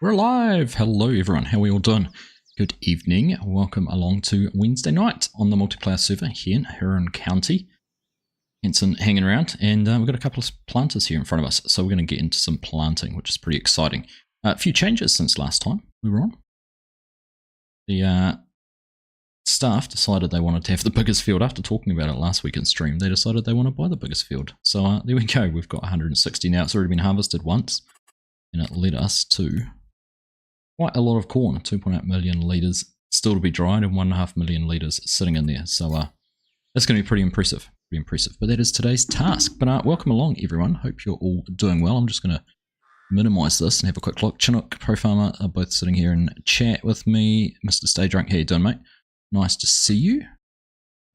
We're live! Hello everyone, how are we all doing? Good evening, welcome along to Wednesday night on the multiplayer server here in Huron County. Henson hanging around, and we've got a couple of planters here in front of us, so we're going to get into some planting, which is pretty exciting. A few changes since last time we were on. The staff decided they wanted to have the biggest field. After talking about it last week in stream, they decided they want to buy the biggest field. So there we go, we've got 160 now. It's already been harvested once, and it led us to quite a lot of corn, 2.8 million litres still to be dried and 1.5 million litres sitting in there. So that's going to be pretty impressive, But that is today's task. But welcome along everyone, hope you're all doing well. I'm just going to minimise this and have a quick look. Chinook, Pro Farmer are both sitting here in chat with me. Mr. Stay Drunk, how you doing, mate? Nice to see you.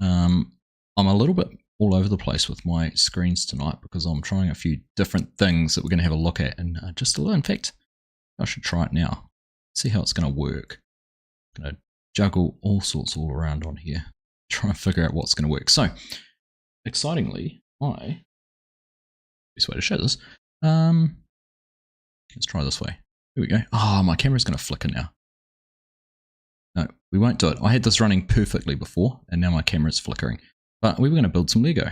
I'm a little bit all over the place with my screens tonight because I'm trying a few different things that we're going to have a look at, and just a little, in fact, I should try it now. See how it's going to work. I'm going to juggle all sorts all around on here, try and figure out what's going to work. So, excitingly, best way to show this, let's try this way. Here we go. Oh, my camera's going to flicker now. No, we won't do it. I had this running perfectly before, and now my camera's flickering. But we were going to build some Lego.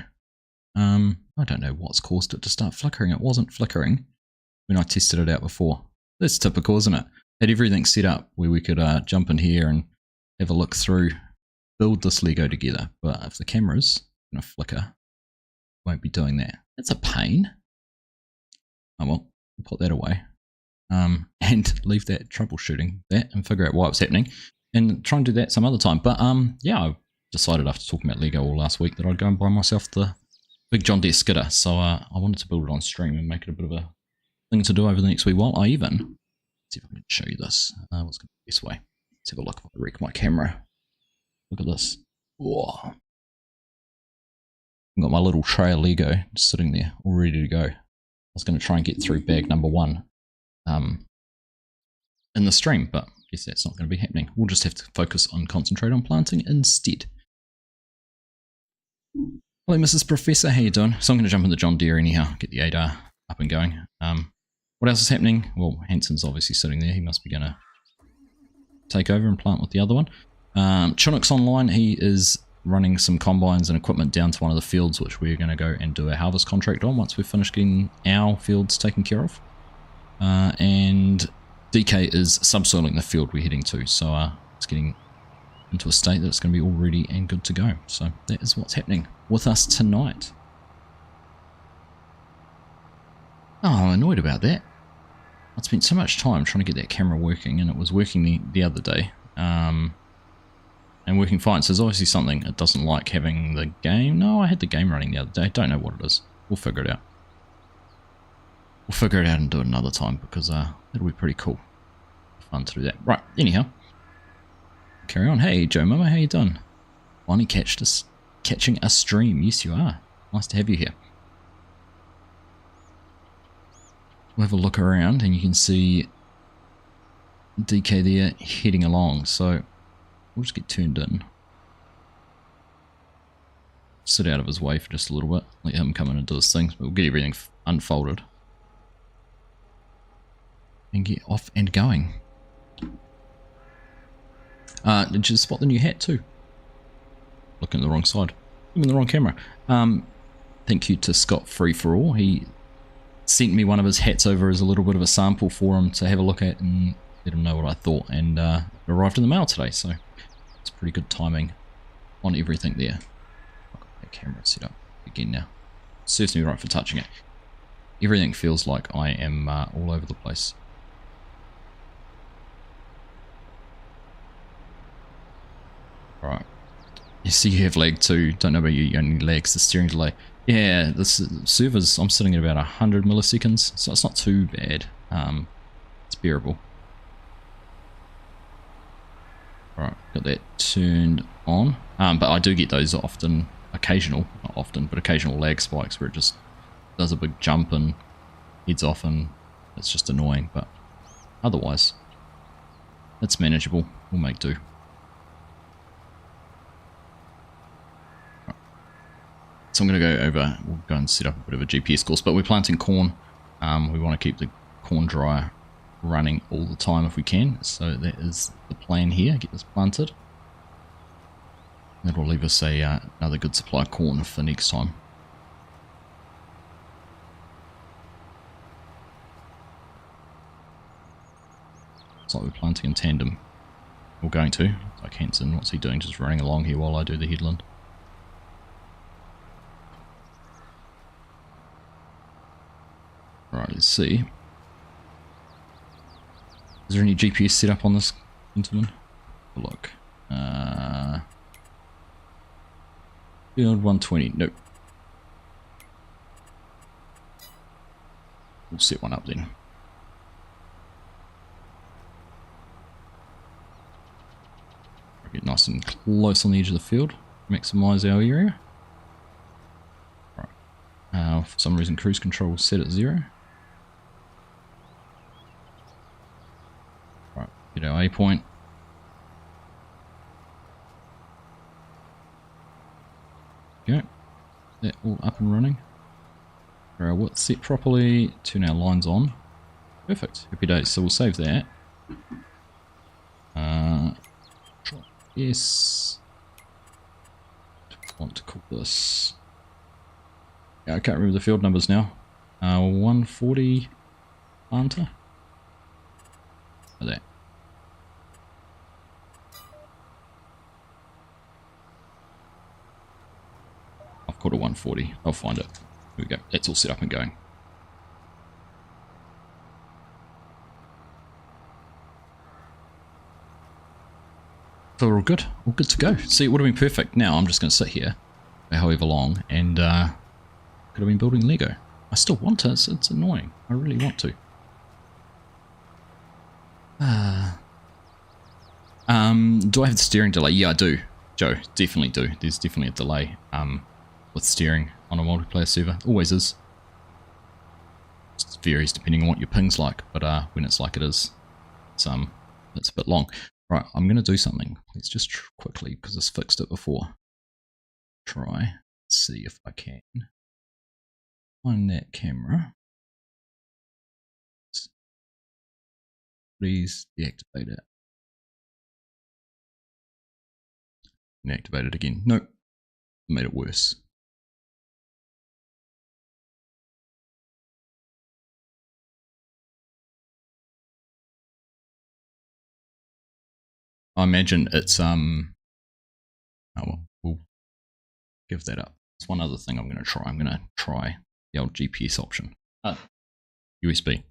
I don't know what's caused it to start flickering. It wasn't flickering when I tested it out before. That's typical, isn't it? Had everything set up where we could jump in here and have a look through, build this Lego together. But if the camera's going to flicker, won't be doing that. That's a pain. Oh well, we'll put that away. And leave that troubleshooting that and figure out why it's happening. And try and do that some other time. But yeah, I decided after talking about Lego all last week that I'd go and buy myself the big John Deere skidder. So I wanted to build it on stream and make it a bit of a thing to do over the next wee while. I even... see if I can show you this. What's going to be the best way? Let's have a look if I wreck my camera. Look at this. Whoa. I've got my little tray of Lego just sitting there, all ready to go. I was going to try and get through bag number 1 in the stream, but I guess that's not going to be happening. We'll just have to focus on concentrate on planting instead. Hello, Mrs. Professor. How you doing? So I'm going to jump in the John Deere anyhow, get the 8R up and going. What else is happening? Well, Hanson's obviously sitting there. He must be going to take over and plant with the other one. Chinook's online. He is running some combines and equipment down to one of the fields, which we're going to go and do a harvest contract on once we've finished getting our fields taken care of. And DK is subsoiling the field we're heading to. So it's getting into a state that it's going to be all ready and good to go. So that is what's happening with us tonight. Oh, I'm annoyed about that. I spent so much time trying to get that camera working, and it was working the other day, and working fine. So there's obviously something it doesn't like having the game. No, I had the game running the other day. Don't know what it is. We'll figure it out. We'll figure it out and do it another time because it'll be pretty cool. Fun to do that. Right. Anyhow, carry on. Hey, Joe Mama, how you doing? Finally catching a stream. Yes, you are. Nice to have you here. We'll have a look around and you can see DK there heading along, so we'll just get turned in. Sit out of his way for just a little bit, let him come in and do his thing. We'll get everything unfolded and get off and going. Did you spot the new hat too? Looking at the wrong side. I'm in the wrong camera. Thank you to Scott Free for All. He sent me one of his hats over as a little bit of a sample for him to have a look at and let him know what I thought, and it arrived in the mail today, so it's pretty good timing on everything there. I've got that camera set up again now. Serves me right for touching it. Everything feels like I am all over the place. Alright. You see you have lag too. Don't know about you, you only lags the steering delay. Yeah, this server's, I'm sitting at about 100 milliseconds, so it's not too bad. It's bearable. Alright, got that turned on. But I do get those not often, but occasional lag spikes where it just does a big jump and heads off, and it's just annoying, but otherwise, it's manageable. We'll make do. So I'm going to go over, we'll go and set up a bit of a GPS course, but we're planting corn. We want to keep the corn dry running all the time if we can. So that is the plan here. Get this planted. That'll leave us another good supply of corn for next time. It's like we're planting in tandem. We're going to. Like Hanson, what's he doing? Just running along here while I do the headland. Right, let's see. Is there any GPS set up on this gentleman? Look. Field 120. Nope. We'll set one up then. Get nice and close on the edge of the field. Maximize our area. Right. For some reason, cruise control was set at 0. Right. Get our A point. Go. That all up and running. Our width set properly. Turn our lines on. Perfect. Happy days. So we'll save that. Yes. Want to call this. Yeah, I can't remember the field numbers now. 140 planter. Like that. I've called it 140. I'll find it. Here we go. That's all set up and going. So we're all good to go. See, it would have been perfect. Now I'm just going to sit here for however long and could have been building Lego. I still want to. It's annoying. I really want to. Do I have the steering delay? Yeah, I do. Joe, definitely do. There's definitely a delay with steering on a multiplayer server. Always is. It varies depending on what your ping's like, but when it's like it is, it's a bit long. Right, I'm going to do something. Let's just quickly, because this fixed it before. Try, see if I can find that camera. Please deactivate it. And activate it again. Nope, made it worse. I imagine it's oh well, we'll give that up. There's one other thing I'm going to try. I'm going to try the old GPS option. USB.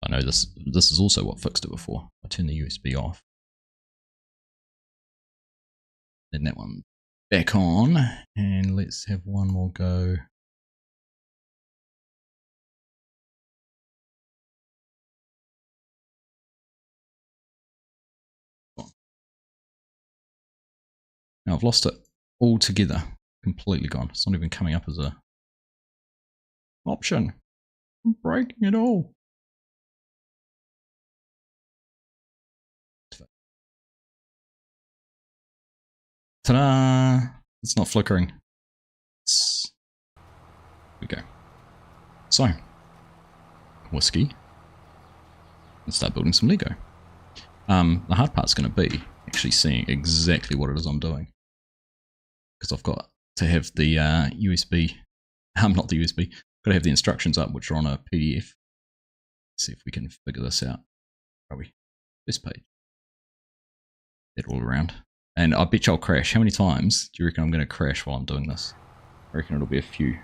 I know this is also what fixed it before. I turned the USB off. Then that one back on, and let's have one more go. Now I've lost it altogether, completely gone. It's not even coming up as a option. I'm breaking it all. Ta-da! It's not flickering. Here we go. So, whiskey. Let's start building some Lego. The hard part's going to be actually seeing exactly what it is I'm doing. Because I've got to have the USB, not the USB, got to have the instructions up, which are on a PDF. Let's see if we can figure this out. Are we? This page. That all around. And I bet you I'll crash. How many times do you reckon I'm going to crash while I'm doing this? I reckon it'll be a few.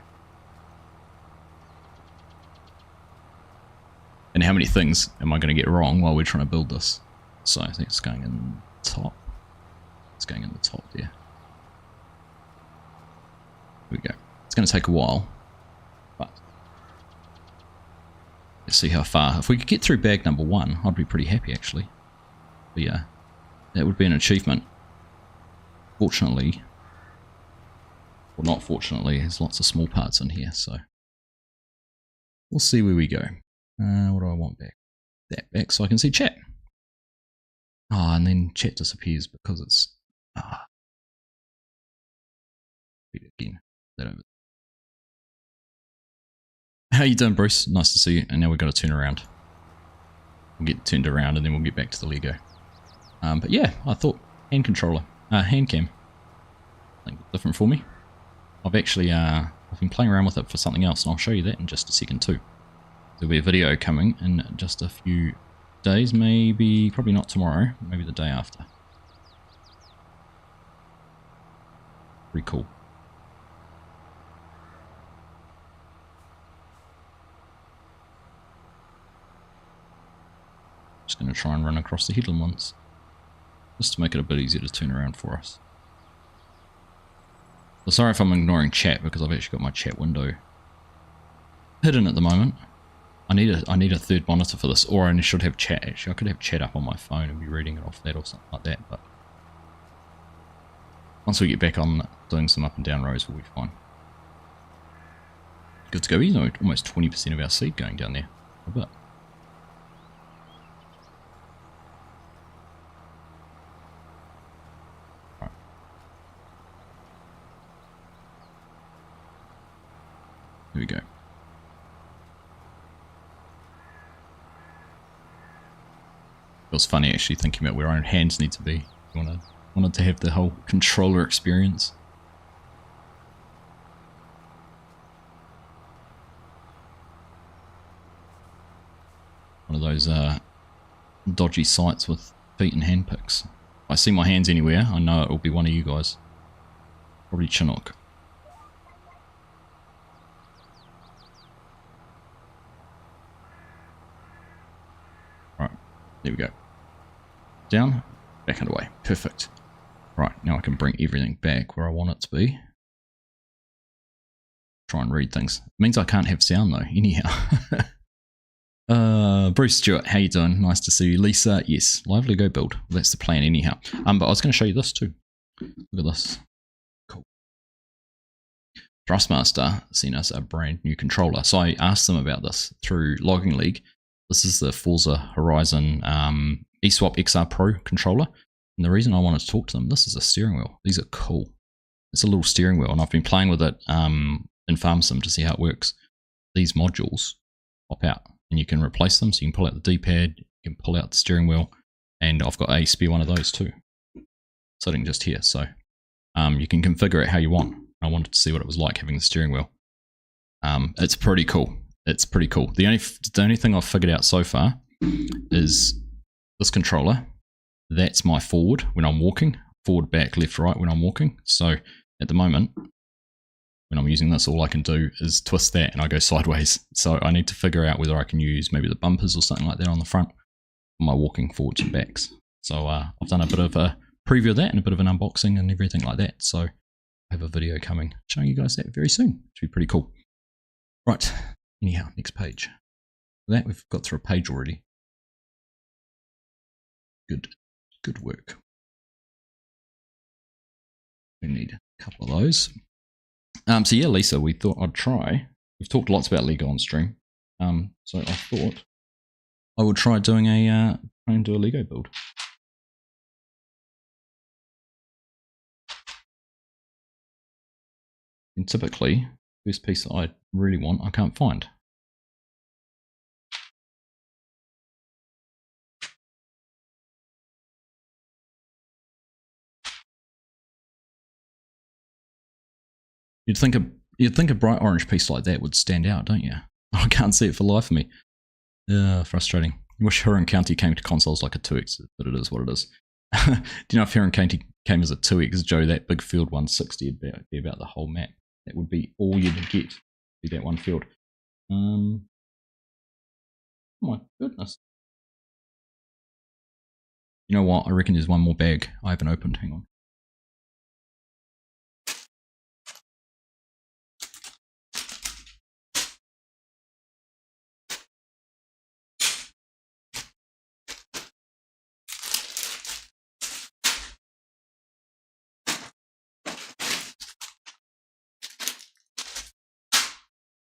And how many things am I going to get wrong while we're trying to build this? So I think it's going in the top. It's going in the top there. Here we go. It's going to take a while, but let's see how far. If we could get through bag number 1, I'd be pretty happy actually. But yeah, that would be an achievement. Fortunately, well, not fortunately, there's lots of small parts in here, so we'll see where we go. What do I want back? That back so I can see chat. And then chat disappears because it's again. That over. How you doing, Bruce? Nice to see you. And now we've got to turn around. We'll get turned around and then we'll get back to the Lego. But yeah, I thought hand controller, hand cam, something different for me. I've actually I've been playing around with it for something else, and I'll show you that in just a second too. There'll be a video coming in just a few days, maybe, probably not tomorrow, maybe the day after. Pretty cool. Just going to try and run across the headland ones, just to make it a bit easier to turn around for us. So sorry if I'm ignoring chat, because I've actually got my chat window hidden at the moment. I need a third monitor for this, or I should have chat. Actually, I could have chat up on my phone and be reading it off that or something like that. But once we get back on doing some up and down rows, we'll be fine. Good to go. You know, almost 20% of our seed going down there. A bit. Right. Here we go. Feels funny actually thinking about where our own hands need to be. You wanted to have the whole controller experience. One of those dodgy sites with feet and hand picks. If I see my hands anywhere, I know it will be one of you guys. Probably Chinook. Right, there we go. Down, back and away. Perfect. Right, now I can bring everything back where I want it to be. Try and read things. It means I can't have sound though, anyhow. Bruce Stewart, how you doing? Nice to see you. Lisa, yes, lively go build. Well, that's the plan anyhow. But I was going to show you this too. Look at this. Cool. Thrustmaster sent us a brand new controller. So I asked them about this through Logging League. This is the Forza Horizon eSwap XR Pro controller. And the reason I wanted to talk to them, this is a steering wheel. These are cool. It's a little steering wheel, and I've been playing with it in Farm Sim to see how it works. These modules pop out, and you can replace them. So you can pull out the D-pad, you can pull out the steering wheel, and I've got a spare one of those too, sitting just here. So you can configure it how you want. I wanted to see what it was like having the steering wheel. It's pretty cool. It's pretty cool. The only thing I've figured out so far is this controller. That's my forward when I'm walking. Forward, back, left, right when I'm walking. So at the moment, when I'm using this, all I can do is twist that and I go sideways. So I need to figure out whether I can use maybe the bumpers or something like that on the front for my walking forwards and backs. So I've done a bit of a preview of that and a bit of an unboxing and everything like that. So I have a video coming showing you guys that very soon. It should be pretty cool. Right, anyhow, next page. For that, we've got through a page already. Good work. We need a couple of those. So yeah, Lisa, we thought I'd try. We've talked lots about Lego on stream. So I thought I would try doing try and do a Lego build. And typically, this piece that I really want, I can't find. You'd think a bright orange piece like that would stand out, don't you? I can't see it for the life of me. Frustrating. I wish Huron County came to consoles like a 2X, but it is what it is. Do you know if Huron County came as a 2X, Joe, that big field 160 would be about the whole map. That would be all you'd get, be that one field. Oh my goodness. You know what? I reckon there's one more bag I haven't opened. Hang on.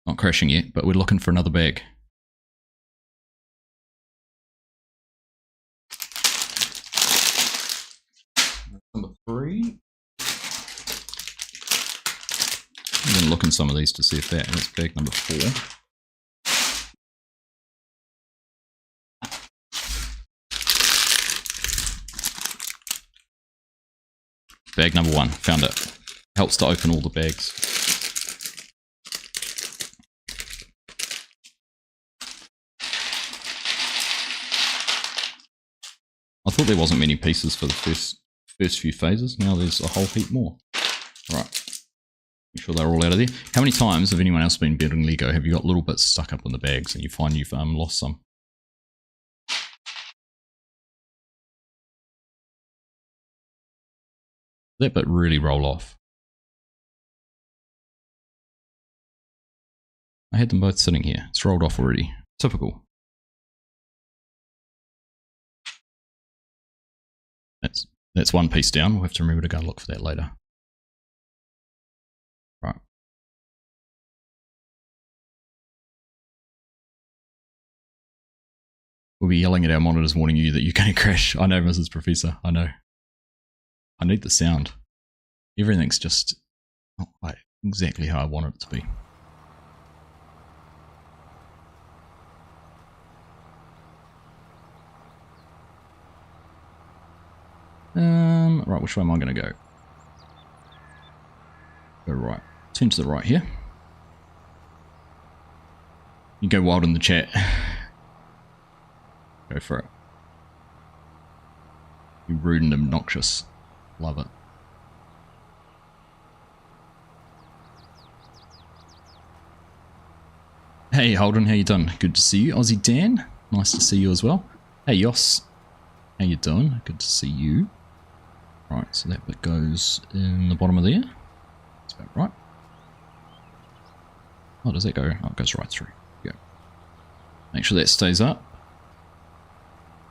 Not crashing yet, but we're looking for another bag. Number 3. I'm going to look in some of these to see if that's bag number 4. Bag number 1. Found it. Helps to open all the bags. I thought there wasn't many pieces for the first few phases. Now there's a whole heap more. Right. Make sure they're all out of there. How many times have anyone else been building Lego? Have you got little bits stuck up in the bags and you find you've lost some? That bit really roll off. I had them both sitting here. It's rolled off already. Typical. That's one piece down. We'll have to remember to go look for that later. Right. We'll be yelling at our monitors warning you that you're going to crash. I know, Mrs. Professor. I know. I need the sound. Everything's just not like exactly how I want it to be. Right, which way am I going to go? Go right. Turn to the right here. You go wild in the chat. Go for it. You rude and obnoxious. Love it. Hey Holden, how you doing? Good to see you. Aussie Dan, nice to see you as well. Hey Yoss, how you doing? Good to see you. Right, so that bit goes in the bottom of there. That's about right. Oh, does that go? Oh, it goes right through. Go. Make sure that stays up.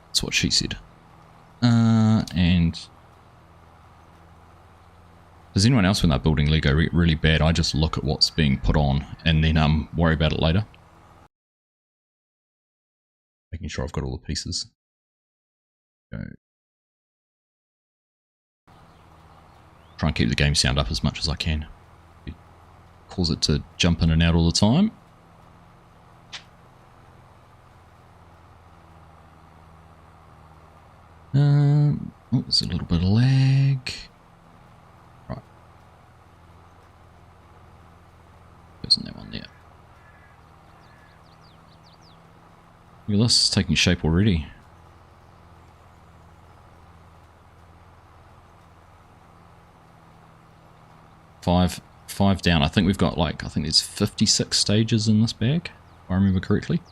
That's what she said. And does anyone else when they're building Lego get really bad? I just look at what's being put on and then worry about it later. Making sure I've got all the pieces. Go. Try and keep the game sound up as much as I can. It cause it to jump in and out all the time. Oh, there's a little bit of lag. Right. Goes in that one there. Look at this, it's taking shape already. Five down. I think we've got like, I think there's 56 stages in this bag, if I remember correctly.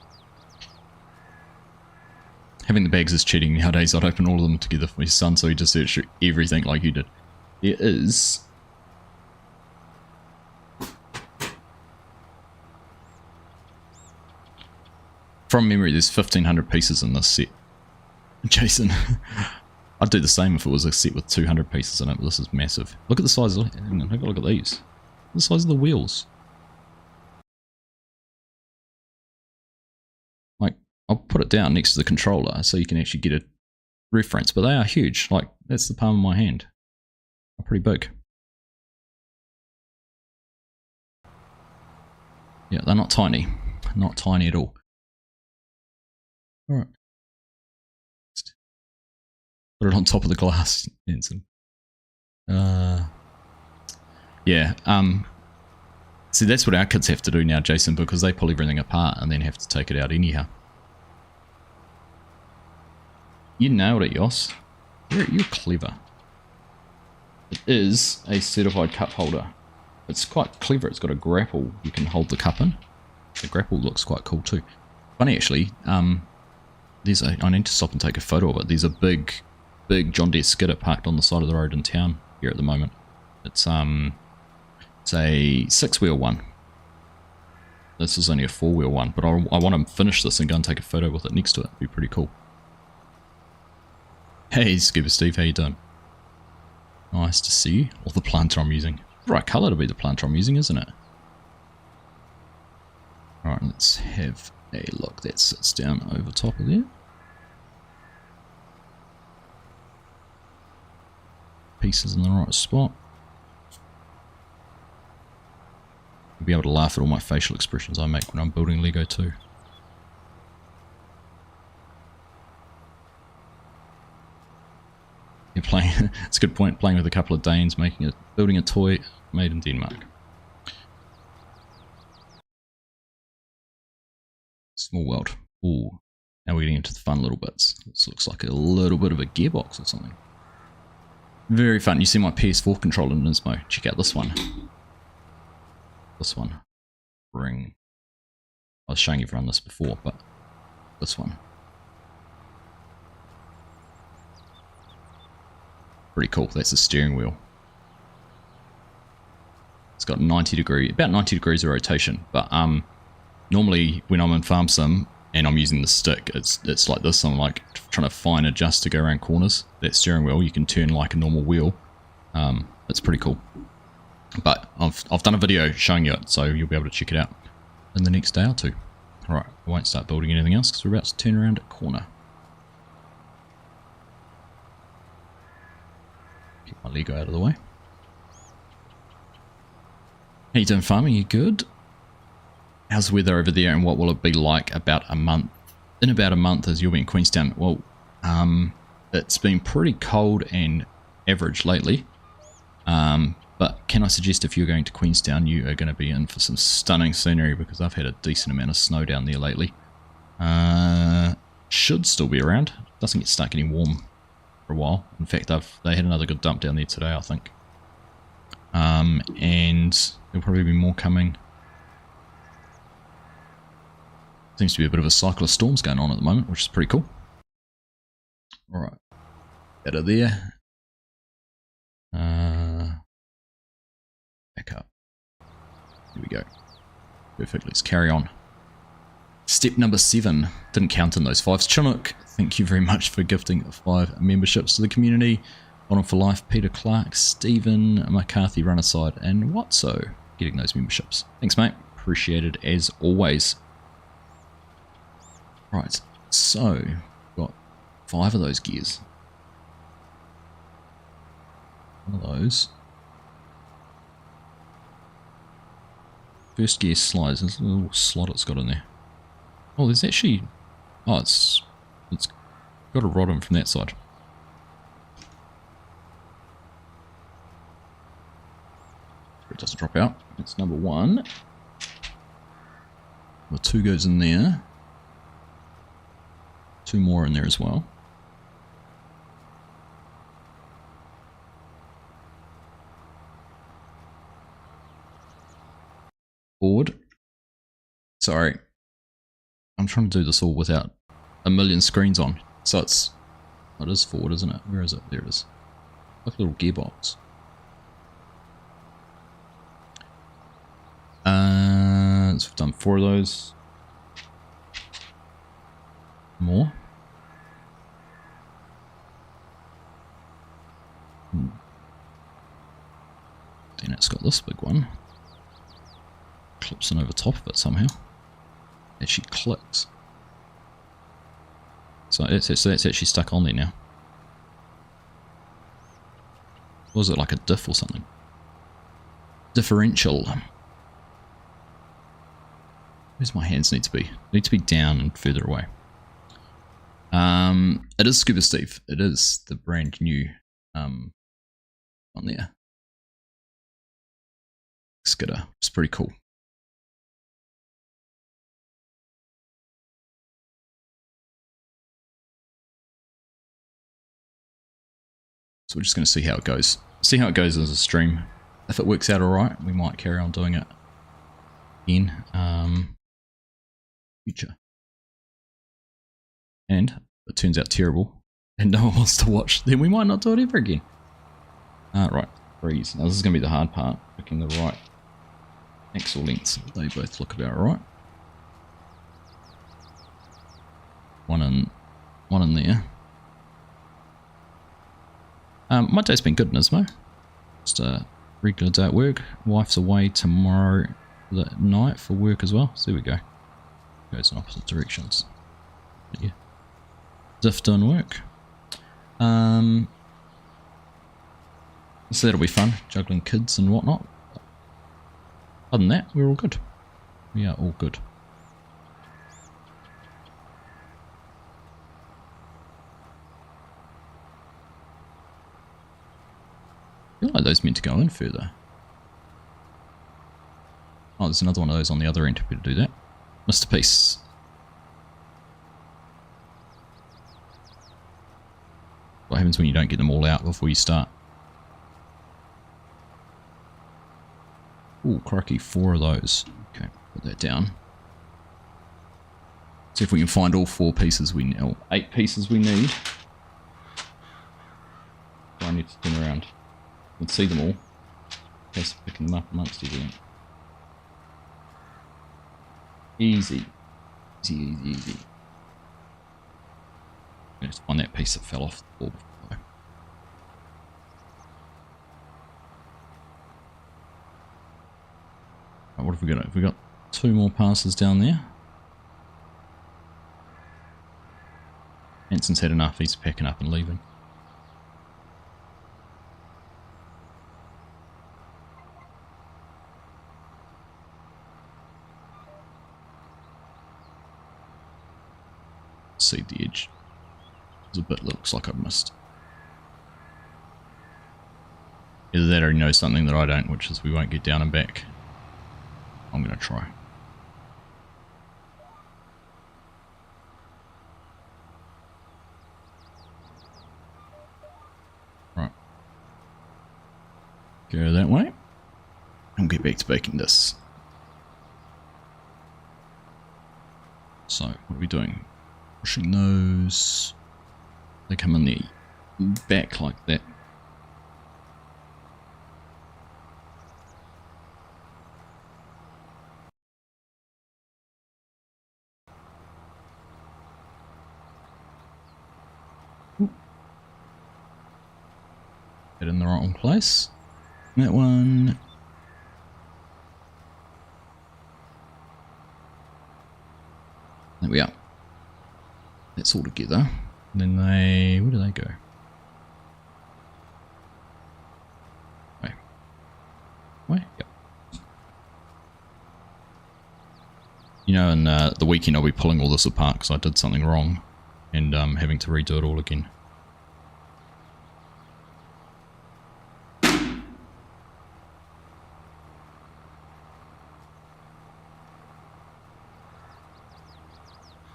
Having the bags is cheating nowadays. I'd open all of them together for my son so he just searched through everything like you did. There is... From memory, there's 1,500 pieces in this set. Jason, I'd do the same if it was a set with 200 pieces in it, but this is massive. Look at the size of it. Take a look at these. The size of the wheels. Like, I'll put it down next to the controller so you can actually get a reference, but they are huge. Like, that's the palm of my hand. They're pretty big. Yeah, they're not tiny. Not tiny at all. Alright. Put it on top of the glass, Hanson. Yeah, see, that's what our kids have to do now, Jason, because they pull everything apart and then have to take it out anyhow. You nailed it, Yoss. You're clever. It is a certified cup holder. It's quite clever. It's got a grapple you can hold the cup in. The grapple looks quite cool too. Funny actually, there's a, I need to stop and take a photo of it. There's a big John Deere skidder parked on the side of the road in town here at the moment. It's a 6-wheel one. This is only a 4-wheel one, but I want to finish this and go and take a photo with it next to it. It'd be pretty cool. Hey, Scuba Steve, how you doing? Nice to see you. Or the planter I'm using. The right colour to be the planter I'm using, isn't it? Alright, let's have a look. That sits down over top of there. Pieces in the right spot. You'll be able to laugh at all my facial expressions I make when I'm building Lego too. Yep. playing. It's a good point. Playing with a couple of Danes, building a toy made in Denmark. Small world. Ooh, now we're getting into the fun little bits. This looks like a little bit of a gearbox or something. Very fun. You see my PS4 controller in Nismo. Check out this one. This one. Ring. I was showing everyone this before, but this one. Pretty cool. That's the steering wheel. It's got about 90 degrees of rotation, but normally when I'm in Farm Sim and I'm using the stick, it's like this. I'm like trying to fine adjust to go around corners. That steering wheel you can turn like a normal wheel. It's pretty cool. But I've done a video showing you it, so you'll be able to check it out in the next day or two. Alright, I won't start building anything else because we're about to turn around a corner. Keep my Lego out of the way. How you doing, farming? You good? How's the weather over there, and what will it be like about a month? In about a month as you'll be in Queenstown. Well, it's been pretty cold and average lately. But can I suggest if you're going to Queenstown, you are going to be in for some stunning scenery, because I've had a decent amount of snow down there lately. Should still be around. Doesn't get stuck any warm for a while. In fact, they had another good dump down there today, I think. And there'll probably be more coming. Seems to be a bit of a cycle of storms going on at the moment, which is pretty cool. Alright. Out of there. Back up. Here we go. Perfect, let's carry on. Step number 7. Didn't count in those 5s. Chinook, thank you very much for gifting 5 memberships to the community. Bottom for Life, Peter Clark, Stephen McCarthy, Runnaside, and Watso getting those memberships. Thanks, mate. Appreciated as always. Right, so got 5 of those gears. One of those. First gear slides. There's a little slot it's got in there. Oh, there's actually... Oh, it's got a rod in from that side. It doesn't drop out. That's number 1. Well, 2 goes in there. 2 more in there as well. Forward. Sorry. I'm trying to do this all without a million screens on. So it is forward, isn't it? Where is it? There it is. Like a little gearbox. So we've done 4 of those. More. Then it's got this big one. Clips in over top of it somehow. Actually clicks. So that's actually stuck on there now. Was it like a diff or something? Differential. Where's my hands need to be? Need to be down and further away. It is Scuba Steve. It is the brand new on there. Skidder. It's pretty cool. So we're just going to see how it goes. See how it goes as a stream. If it works out alright, we might carry on doing it in future. And if it turns out terrible and no one wants to watch, then we might not do it ever again. Right, freeze. Now this is going to be the hard part, picking the right axle lengths. They both look about right. One in there. My day's been good, Nismo. Just a regular day at work. Wife's away tomorrow night for work as well. So there we go. Goes in opposite directions. Yeah. Diff doing work. So that'll be fun, juggling kids and whatnot. Other than that, we're all good. We are all good. meant to go in further. Oh, there's another one of those on the other end. Better do that. Mr. Peace. What happens when you don't get them all out before you start? Ooh, crikey, 4 of those. Okay, put that down. See if we can find all 4 pieces we need, or 8 pieces we need. I need to turn around. You can see them all. Just picking them up amongst everything. Easy. Easy, easy, easy. I'm going to find that piece that fell off the floor before. Right, what have we got? Have we got 2 more passes down there? Hanson's had enough, he's packing up and leaving. See the edge. There's a bit looks like I've missed. Either that or he knows something that I don't, which is we won't get down and back. I'm going to try. Right. Go that way. And get back to baking this. So, what are we doing? Pushing those. They come in the back like that. Get in the right place. That one. There we are. That's all together. And then they... where do they go? Wait. Wait? Yep. You know, in the weekend I'll be pulling all this apart because I did something wrong. And having to redo it all again.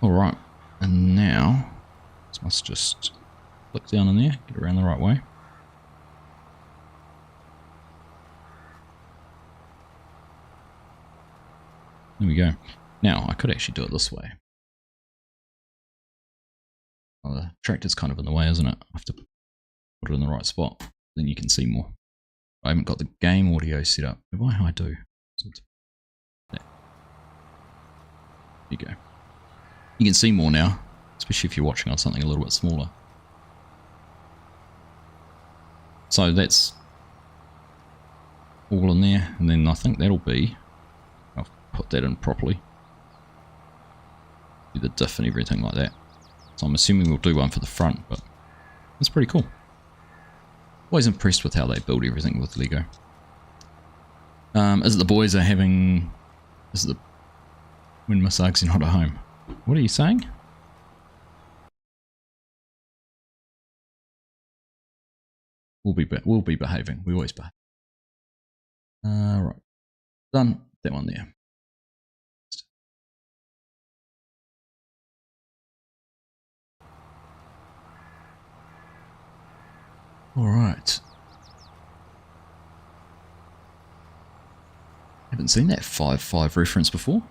Alright. And now, this must just click down in there, get around the right way. There we go. Now, I could actually do it this way. Well, the tractor's kind of in the way, isn't it? I have to put it in the right spot, then you can see more. I haven't got the game audio set up. Have I? I do. There you go. You can see more now, especially if you're watching on something a little bit smaller. So that's all in there, and then I think that'll be, I'll put that in properly. Do the diff and everything like that. So I'm assuming we'll do one for the front, but it's pretty cool. Always impressed with how they build everything with Lego. Is it the boys are having, is it the, when Miss Argsy not at home? What are you saying? We'll be behaving. We always behave. Right. Done. That one there. Alright. Haven't seen that 5-5 reference before.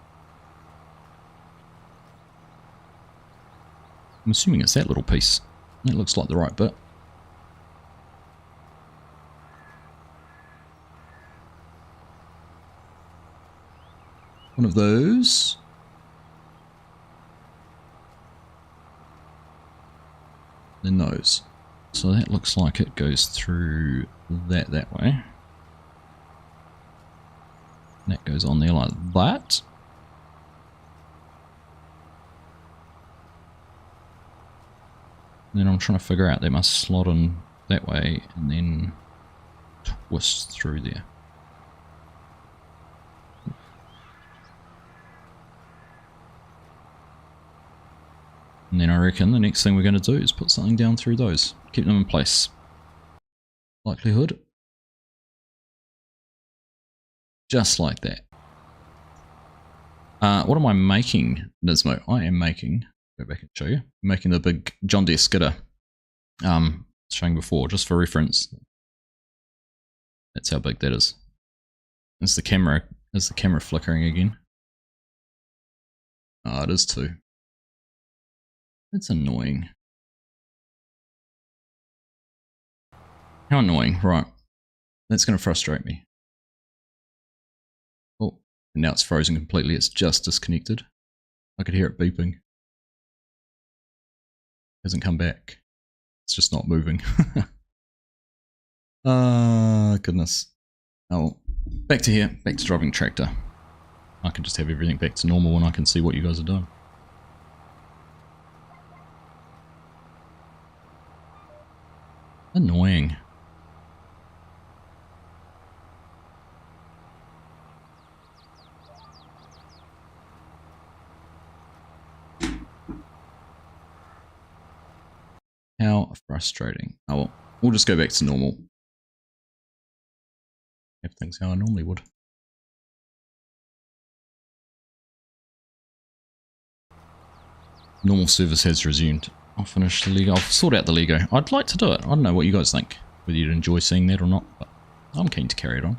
I'm assuming it's that little piece. That looks like the right bit. One of those. Then those. So that looks like it goes through that way. And that goes on there like that. And then I'm trying to figure out they must slot in that way and then twist through there. And then I reckon the next thing we're going to do is put something down through those. Keep them in place. Likelihood Just like that. What am I making, Nismo? I am making, go back and show you, making the big John Deere skidder. Showing before, just for reference. That's how big that is. Is the camera flickering again? Oh, it is too. That's annoying. How annoying, right. That's going to frustrate me. Oh, and now it's frozen completely. It's just disconnected. I could hear it beeping. Hasn't come back. It's just not moving. Ah, goodness. Oh, back to here. Back to driving tractor. I can just have everything back to normal and I can see what you guys are doing. Annoying. How frustrating. Oh well, we'll just go back to normal. Have things how I normally would. Normal service has resumed. I'll finish the Lego. I'll sort out the Lego. I'd like to do it. I don't know what you guys think. Whether you'd enjoy seeing that or not, but I'm keen to carry it on.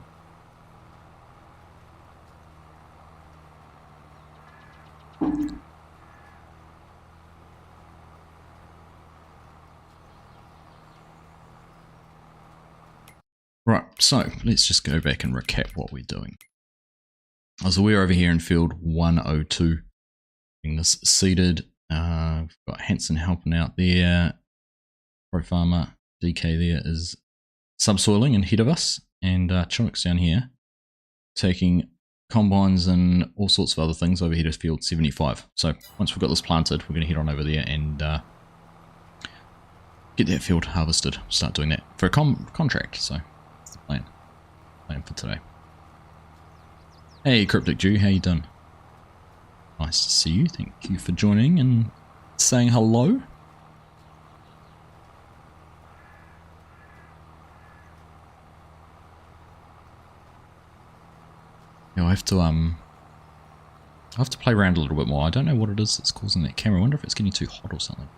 Right, so let's just go back and recap what we're doing. So we're over here in field 102, getting this seeded. We've got Hanson helping out there. Pro Farmer DK there is subsoiling ahead of us, and Chinook's down here taking combines and all sorts of other things over here to field 75. So once we've got this planted, we're going to head on over there and get that field harvested. Start doing that for a contract. So that's the plan for today. Hey Cryptic Jew, how you doing? Nice to see you. Thank you for joining and saying hello. Yeah, I have to play around a little bit more. I don't know what it is that's causing that camera. I wonder if it's getting too hot or something.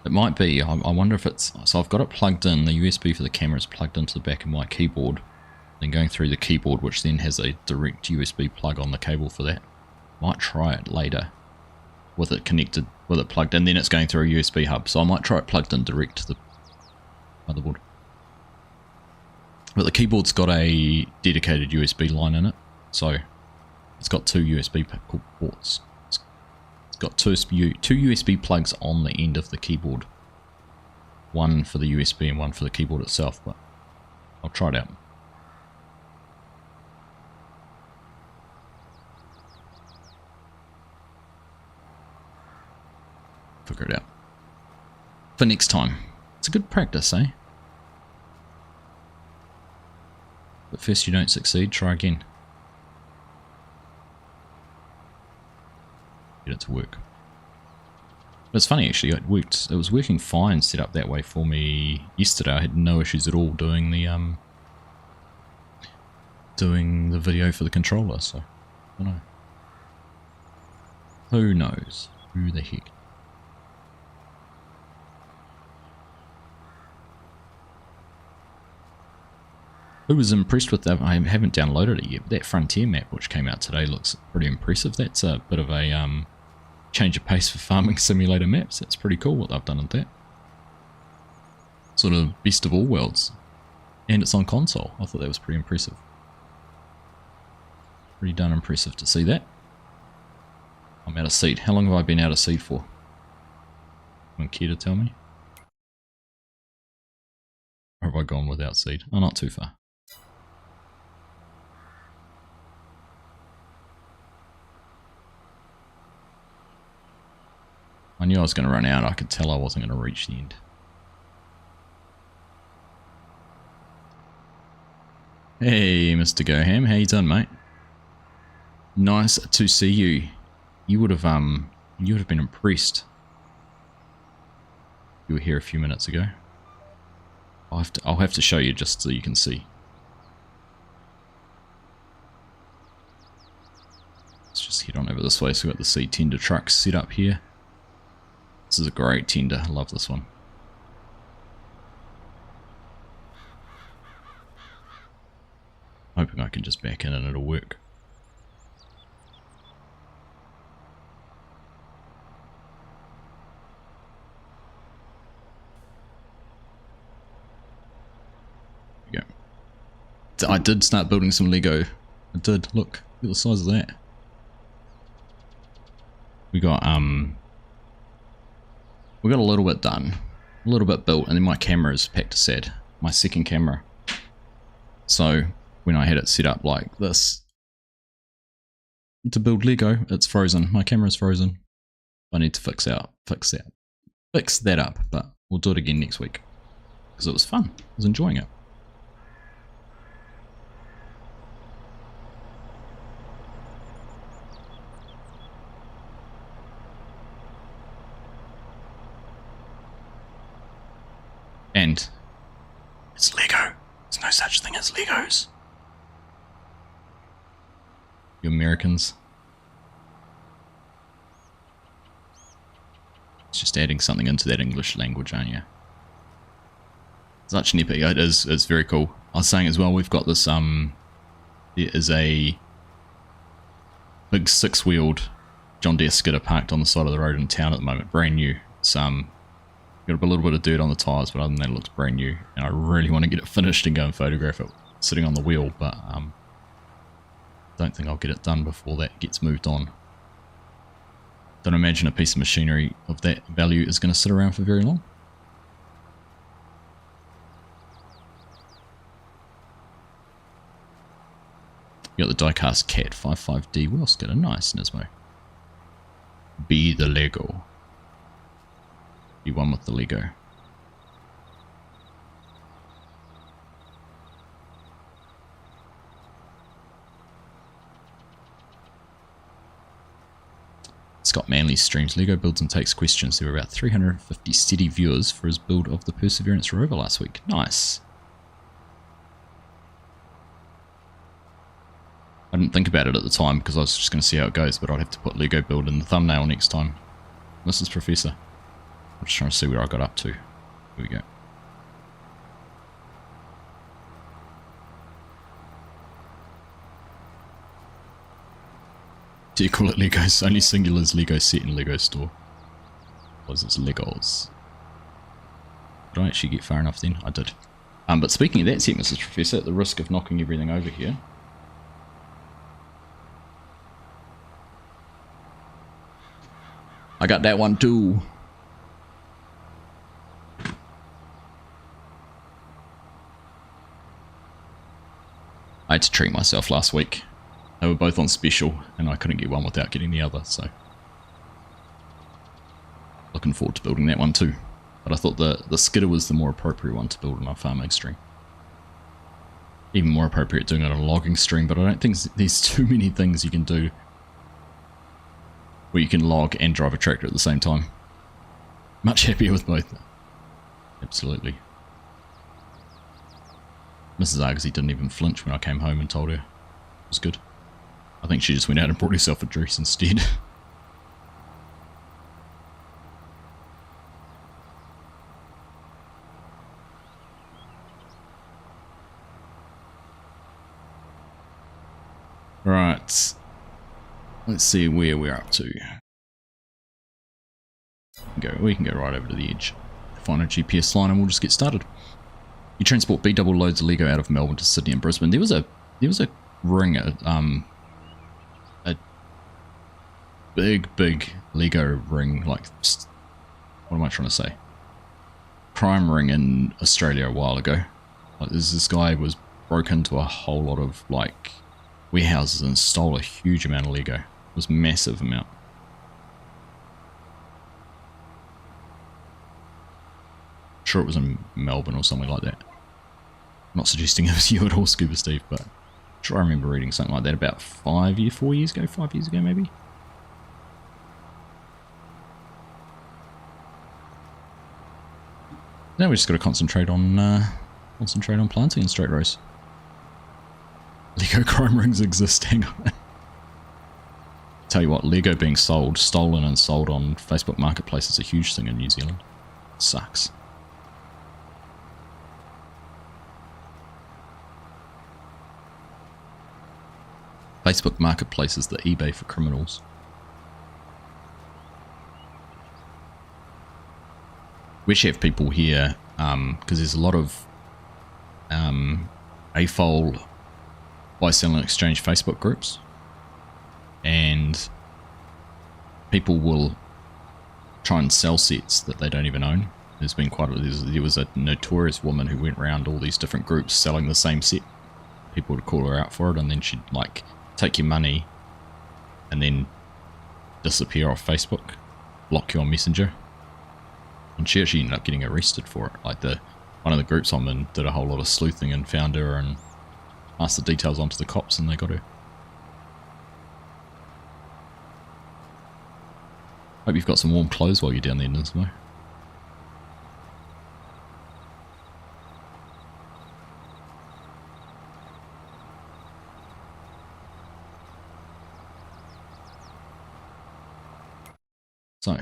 It might be. I wonder if it's... So I've got it plugged in. The USB for the camera is plugged into the back of my keyboard. Then going through the keyboard, which then has a direct USB plug on the cable for that. Might try it later with it connected, with it plugged in. Then it's going through a USB hub. So I might try it plugged in direct to the motherboard. But the keyboard's got a dedicated USB line in it. So it's got two USB ports. It's got two USB plugs on the end of the keyboard. One for the USB and one for the keyboard itself. But I'll try it out. Figure it out. For next time. It's a good practice, eh? But first you don't succeed, try again. Get it to work. But it's funny actually, it worked. It was working fine set up that way for me yesterday. I had no issues at all doing the video for the controller, so I don't know. Who knows? Who the heck? Who was impressed with that? I haven't downloaded it yet. That Frontier map which came out today looks pretty impressive. That's a bit of a change of pace for farming simulator maps. That's pretty cool what they've done with that. Sort of best of all worlds. And it's on console. I thought that was pretty impressive. Pretty darn impressive to see that. I'm out of seed. How long have I been out of seed for? Anyone care to tell me? Or have I gone without seed? Oh, not too far. I knew I was going to run out. I could tell I wasn't going to reach the end. Hey, Mr. Goham, how you doing, mate? Nice to see you. You would have been impressed. You were here a few minutes ago. I'll have to show you just so you can see. just head on over this way. So we've got the sea tender trucks set up here. This is a great tender. I love this one. Hoping I can just back in and it'll work. There we go. I did start building some Lego. I did. Look at the size of that. We got a little bit done, a little bit built, and then my camera is packed to set. My second camera. So when I had it set up like this to build Lego, it's frozen. My camera's frozen. I need to fix that up. But we'll do it again next week because it was fun. I was enjoying it. And it's Lego. There's no such thing as Legos. You Americans. It's just adding something into that English language, aren't you? Such an epic. It is. It's very cool. I was saying as well, we've got this, there is a big 6-wheeled John Deere skidder parked on the side of the road in town at the moment. Brand new. It's, got a little bit of dirt on the tyres, but other than that it looks brand new, and I really want to get it finished and go and photograph it sitting on the wheel, but don't think I'll get it done before that gets moved on. Don't imagine a piece of machinery of that value is going to sit around for very long. You got the diecast Cat 55D wheel skidder. Nice, Nismo. Be the Lego. Be one with the Lego. Scott Manley streams Lego builds and takes questions. There were about 350 steady viewers for his build of the Perseverance rover last week. Nice. I didn't think about it at the time because I was just going to see how it goes, but I'd have to put Lego build in the thumbnail next time. Mrs. Professor. I'm just trying to see where I got up to. Here we go. Do you call it Legos? Only singulars Lego set in Lego store. Was it's Legos? Did I actually get far enough then? I did. But speaking of that set, Mrs. Professor, at the risk of knocking everything over here. I got that one too. I had to treat myself last week. They were both on special, and I couldn't get one without getting the other, so... Looking forward to building that one too. But I thought the skidder was the more appropriate one to build on a farming stream. Even more appropriate doing it on a logging stream, but I don't think there's too many things you can do where you can log and drive a tractor at the same time. Much happier with both. Absolutely. Mrs. Argsy didn't even flinch when I came home and told her. It was good. I think she just went out and brought herself a dress instead. Right. Let's see where we're up to. We can go right over to the edge. Find a GPS line and we'll just get started. You transport B double loads of Lego out of Melbourne to Sydney and Brisbane. There was a ring, a big Lego ring, like, what am I trying to say? Crime ring in Australia a while ago. Like, this guy broke into a whole lot of like warehouses and stole a huge amount of Lego. It was a massive amount. I'm sure it was in Melbourne or something like that. I'm not suggesting it was you at all, Scuba Steve, but I'm sure I remember reading something like that about 5 years ago maybe. Now we just got to concentrate on planting in straight rows. Lego crime rings exist, hang on. Tell you what, Lego being stolen and sold on Facebook Marketplace is a huge thing in New Zealand. Sucks. Facebook Marketplace is the eBay for criminals. We actually have people here, because there's a lot of AFOL buy, sell and exchange Facebook groups. And people will try and sell sets that they don't even own. There's been there was a notorious woman who went around all these different groups selling the same set. People would call her out for it, and then she'd like take your money and then disappear off Facebook, block you on Messenger. And she actually ended up getting arrested for it. Like one of the groups I'm in did a whole lot of sleuthing and found her and passed the details on to the cops, and they got her. Hope you've got some warm clothes while you're down there, Nismo. So,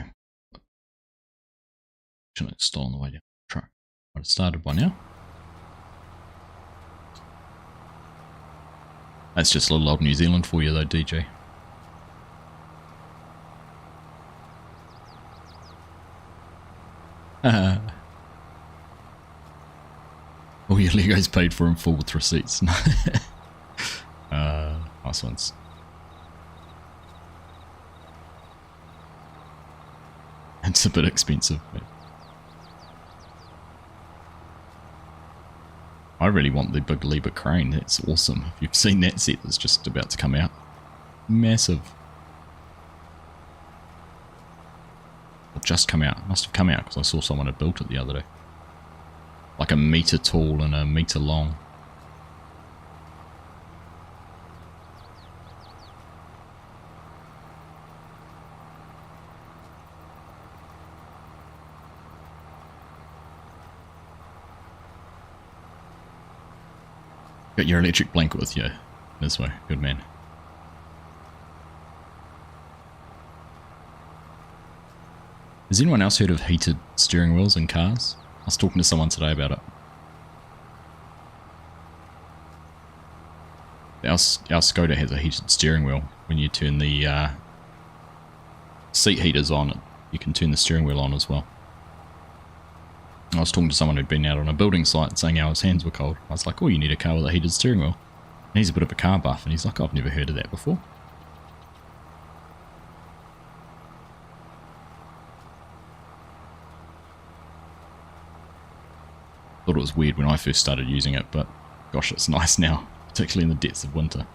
shouldn't have stolen the way down the truck. I'd have started by now. That's just a little old New Zealand for you though, DJ. All your Legos paid for in full with receipts. Nice ones. It's a bit expensive, but I really want the big Liebherr crane. That's awesome. If you've seen that set that's just about to come out, massive. Or just come out. Must have come out because I saw someone had built it the other day. Like a metre tall and a metre long. Got your electric blanket with you this way. Good man. Has anyone else heard of heated steering wheels in cars? I was talking to someone today about it. Our Skoda has a heated steering wheel. When you turn the seat heaters on, you can turn the steering wheel on as well. I was talking to someone who'd been out on a building site saying how his hands were cold. I was like, oh, you need a car with a heated steering wheel. And he's a bit of a car buff, and he's like, I've never heard of that before. Thought it was weird when I first started using it, but gosh, it's nice now, particularly in the depths of winter.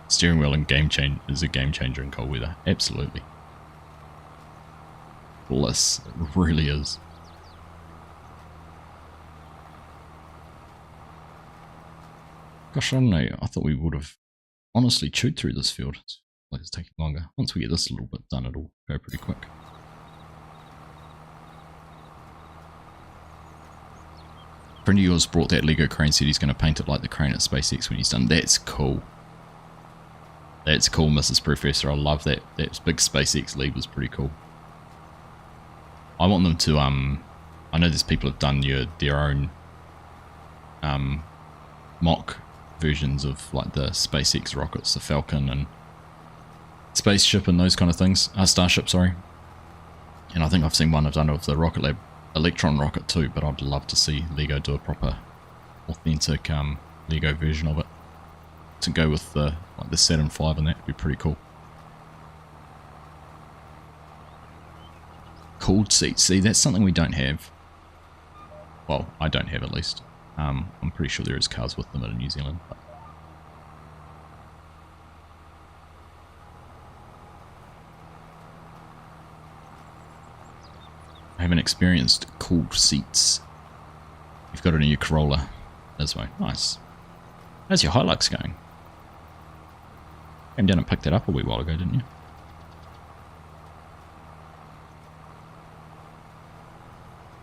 Steering wheel is a game changer in cold weather, absolutely. Bliss, it really is. Gosh, I don't know, I thought we would have honestly chewed through this field. It's like it's taking longer. Once we get this a little bit done, it'll go pretty quick. A friend of yours brought that Lego crane, said he's going to paint it like the crane at SpaceX when he's done. That's cool. That's cool, Mrs. Professor. I love that. That big SpaceX lead was pretty cool. I want them to, I know there's people who've done their own mock versions of like the SpaceX rockets, the Falcon and spaceship and those kind of things. Starship, sorry. And I think I've seen one I've done of the Rocket Lab Electron rocket too, but I'd love to see Lego do a proper, authentic Lego version of it to go with the like the Saturn V, and that would be pretty cool. Cooled seats. See, that's something we don't have. Well, I don't have at least. I'm pretty sure there is cars with them in New Zealand. But I haven't experienced cooled seats. You've got a new Corolla. This way. Nice. How's your Hilux going? Came down and picked that up a wee while ago, didn't you?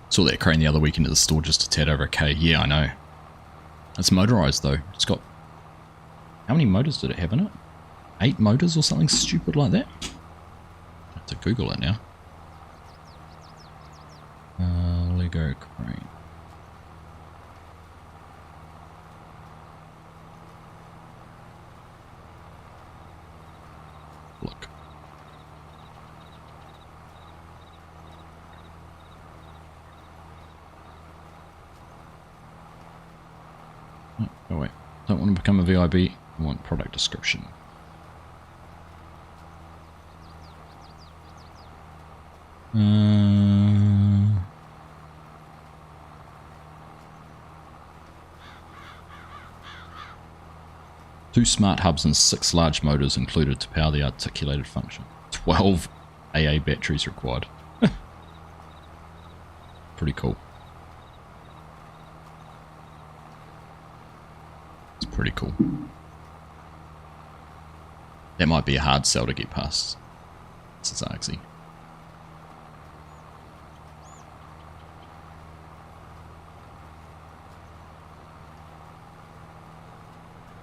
Saw that crane the other weekend at the store, just a tad over a K. Yeah, I know. It's motorised though. It's got How many motors did it have in it? 8 motors or something stupid like that? I have to Google it now. Lego crane. Look. Oh wait, don't want to become a VIB, I want product description. Two smart hubs and 6 large motors included to power the articulated function. 12 AA batteries required. Pretty cool. It's pretty cool. That might be a hard sell to get past. This is Argsy.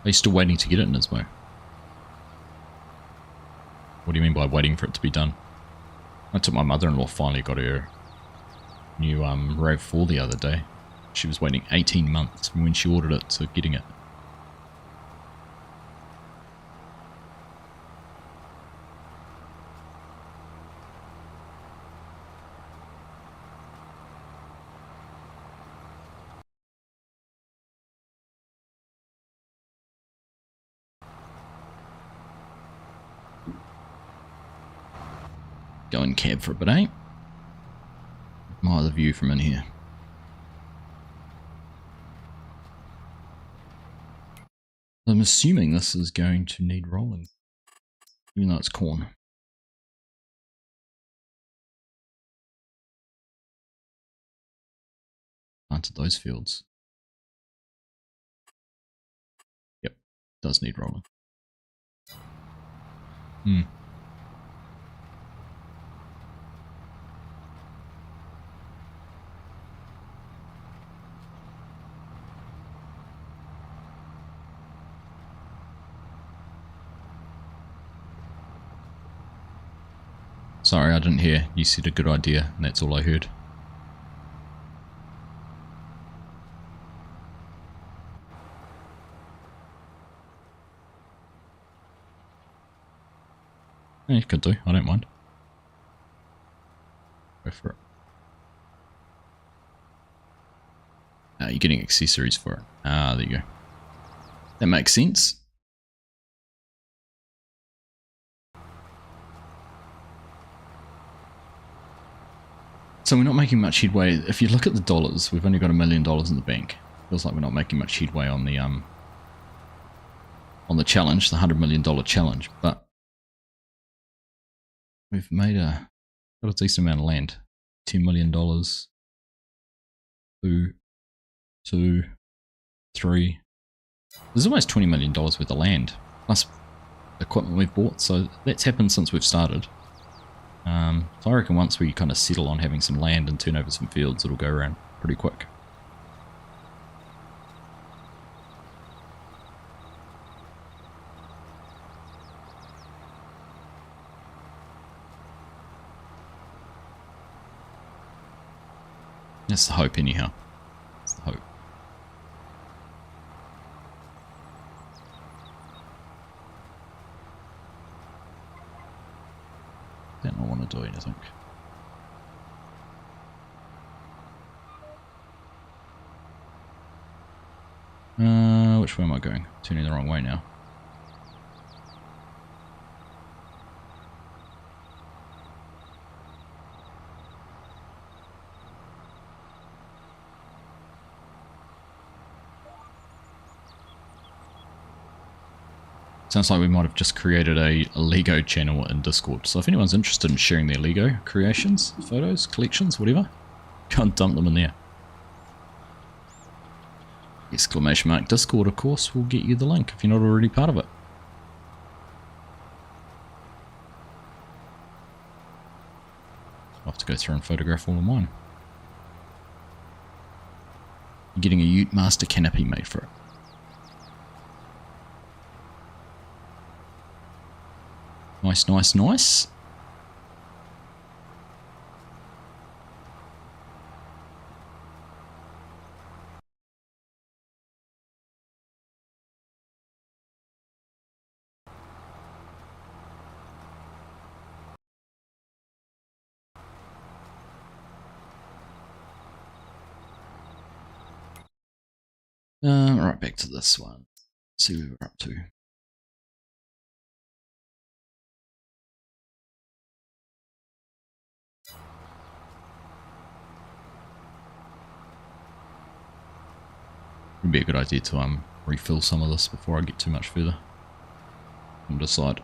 Are you still waiting to get it in Nismo? What do you mean by waiting for it to be done? I took my mother-in-law finally got her new RAV4 the other day. She was waiting 18 months from when she ordered it to getting it. Go in cab for a bit, eh? Admire the view from in here. I'm assuming this is going to need rolling, even though it's corn. Planted those fields. Yep, does need rolling. Sorry, I didn't hear. You said a good idea, and that's all I heard. Yeah, you could do. I don't mind. Go for it. You're getting accessories for it. Ah, there you go. That makes sense. So we're not making much headway. If you look at the dollars, we've only got $1 million in the bank. Feels like we're not making much headway on the challenge, the $100 million challenge. But we've made got a decent amount of land. $10 million. 2, 3. There's almost $20 million worth of land plus equipment we've bought. So that's happened since we've started. So I reckon once we kind of settle on having some land and turn over some fields, it'll go around pretty quick. That's the hope anyhow. That's the hope. Don't want to do anything. Which way am I going? Turning the wrong way now. Sounds like we might have just created a Lego channel in Discord. So if anyone's interested in sharing their Lego creations, photos, collections, whatever, go and dump them in there. Exclamation mark Discord, of course, will get you the link if you're not already part of it. I'll have to go through and photograph all of mine. You're getting a Ute Master canopy made for it. Nice, nice, nice. Right, back to this one. See what we're up to. Would be a good idea to refill some of this before I get too much further and decide.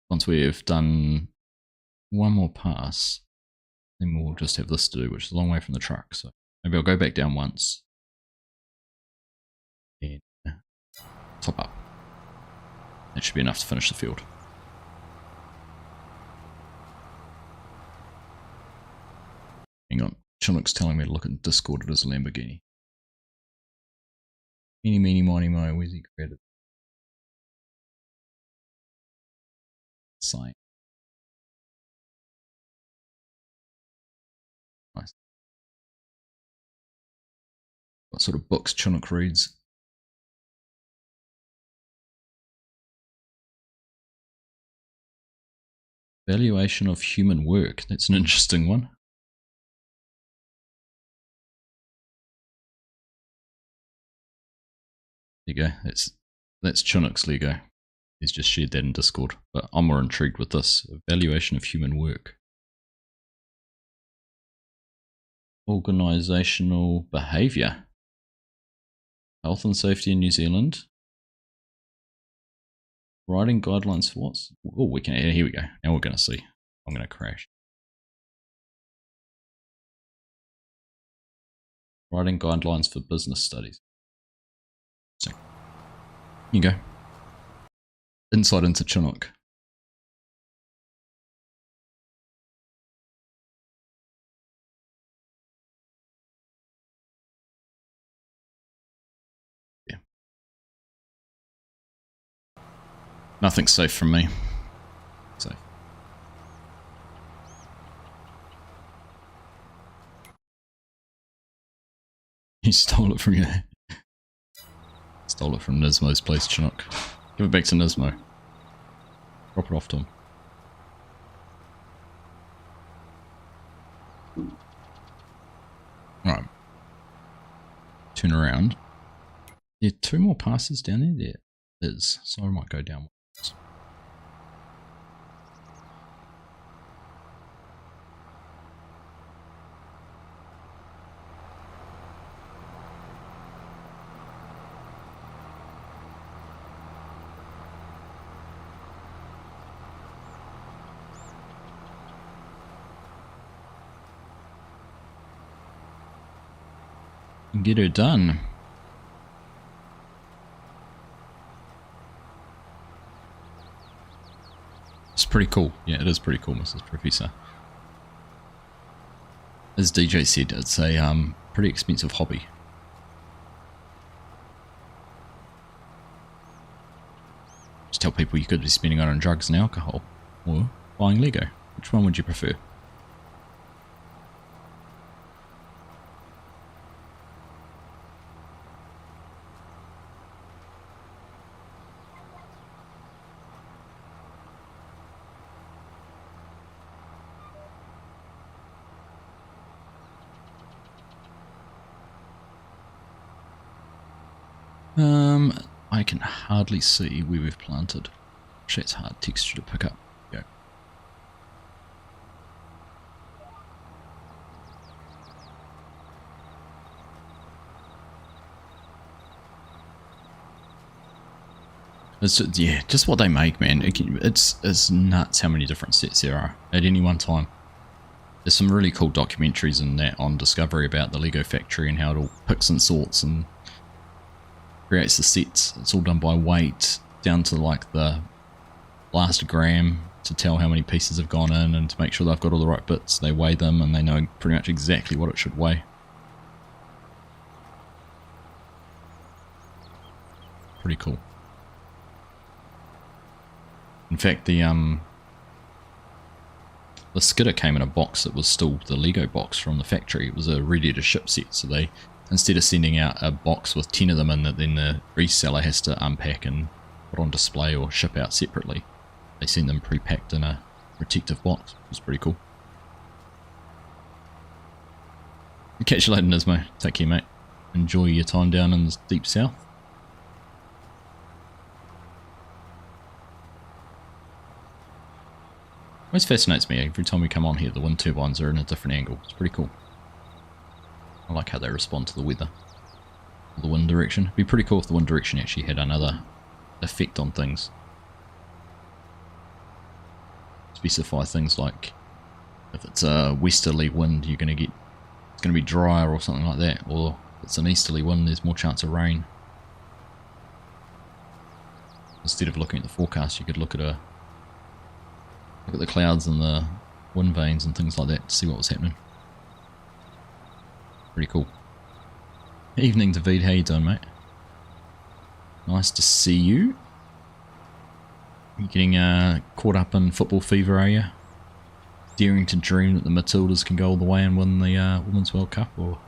Once we've done one more pass, then we'll just have this to do, which is a long way from the truck. So maybe I'll go back down once and top up. That should be enough to finish the field. Hang on. Chinook's telling me to look at Discord at his Lamborghini. Eeny, meeny, miny, mo, where's he created? Sign. Nice. What sort of books Chinook reads? Valuation of human work. That's an interesting one. There you go. That's Chinook's Lego. He's just shared that in Discord. But I'm more intrigued with this. Evaluation of human work. Organisational behaviour. Health and safety in New Zealand. Writing guidelines for what? Oh, we can. Here we go. Now we're going to see. I'm going to crash. Writing guidelines for business studies. So, here you go. Insight into Chinook. Yeah. Nothing's safe from me. Safe. He stole it from you. Stole it from Nismo's place, Chinook. Give it back to Nismo. Drop it off to him. Right. Turn around. There are 2 more passes down there. There is. So I might go down once. Get her done. It's pretty cool. Yeah, it is pretty cool, Mrs. Professor. As DJ said, it's a pretty expensive hobby. Just tell people you could be spending it on drugs and alcohol, or buying Lego. Which one would you prefer? I can hardly see where we've planted. Actually, it's hard texture to pick up. Go. It's just, yeah, just what they make, man. It's nuts how many different sets there are at any one time. There's some really cool documentaries in that on Discovery about the Lego factory and how it all picks and sorts and creates the sets. It's all done by weight, down to like the last gram to tell how many pieces have gone in and to make sure they've got all the right bits. They weigh them and they know pretty much exactly what it should weigh. Pretty cool. In fact, the skidder came in a box that was still the Lego box from the factory. It was a ready to ship set, so they, instead of sending out a box with 10 of them in that then the reseller has to unpack and put on display or ship out separately, they send them pre-packed in a protective box. It was pretty cool. Catch you later, Nismo. Take care, mate. Enjoy your time down in the deep south. Always fascinates me every time we come on here, the wind turbines are in a different angle. It's pretty cool. I like how they respond to the weather. Or the wind direction. It'd be pretty cool if the wind direction actually had another effect on things. Specify things like if it's a westerly wind, you're going to get, it's going to be drier or something like that, or if it's an easterly wind, there's more chance of rain. Instead of looking at the forecast, you could look at the clouds and the wind vanes and things like that to see what was happening. Pretty cool. Evening, David. How you doing, mate? Nice to see you. You getting caught up in football fever, are you? Daring to dream that the Matildas can go all the way and win the Women's World Cup, or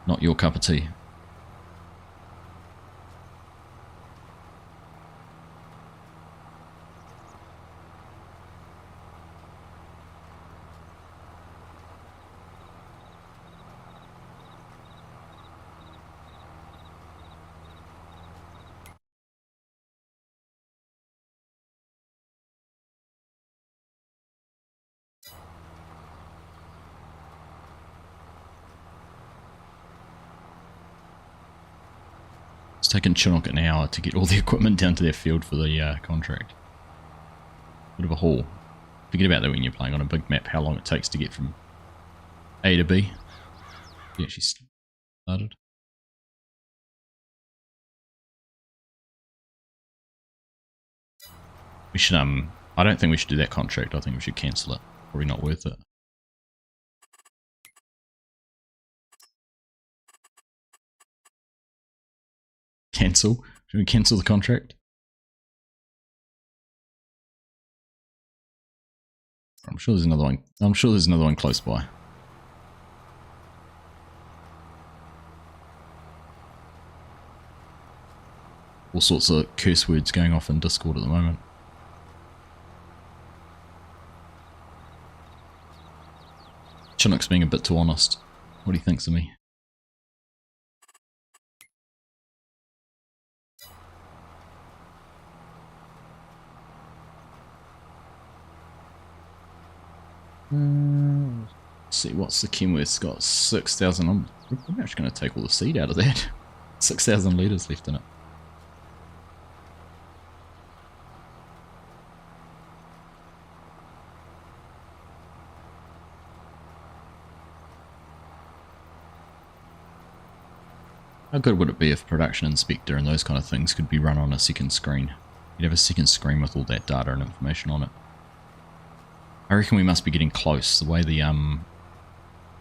not your cup of tea? It's taken Chinook an hour to get all the equipment down to their field for the contract. Bit of a haul. Forget about that when you're playing on a big map, how long it takes to get from A to B. You actually started. We should, I don't think we should do that contract. I think we should cancel it. Probably not worth it. Cancel? Should we cancel the contract? I'm sure there's another one. I'm sure there's another one close by. All sorts of curse words going off in Discord at the moment. Chinook's being a bit too honest. What do you think of me? Let's see, what's the Kenworth's got? 6,000. I'm actually going to take all the seed out of that. 6,000 litres left in it. How good would it be if Production Inspector and those kind of things could be run on a second screen? You'd have a second screen with all that data and information on it. I reckon we must be getting close. The way the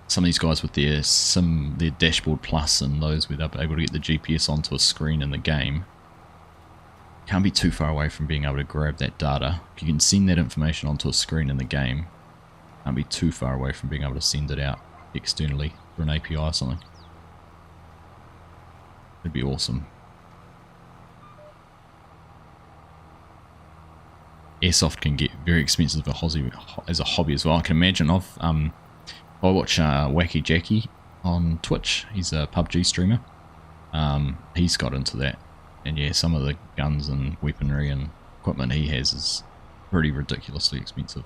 some of these guys with their dashboard plus and those where they're able to get the GPS onto a screen in the game can't be too far away from being able to grab that data. If you can send that information onto a screen in the game, can't be too far away from being able to send it out externally through an API or something. It'd be awesome. Airsoft can get very expensive as a hobby as well. I can imagine. I watch Wacky Jackie on Twitch. He's a PUBG streamer. He's got into that, and yeah, some of the guns and weaponry and equipment he has is pretty ridiculously expensive.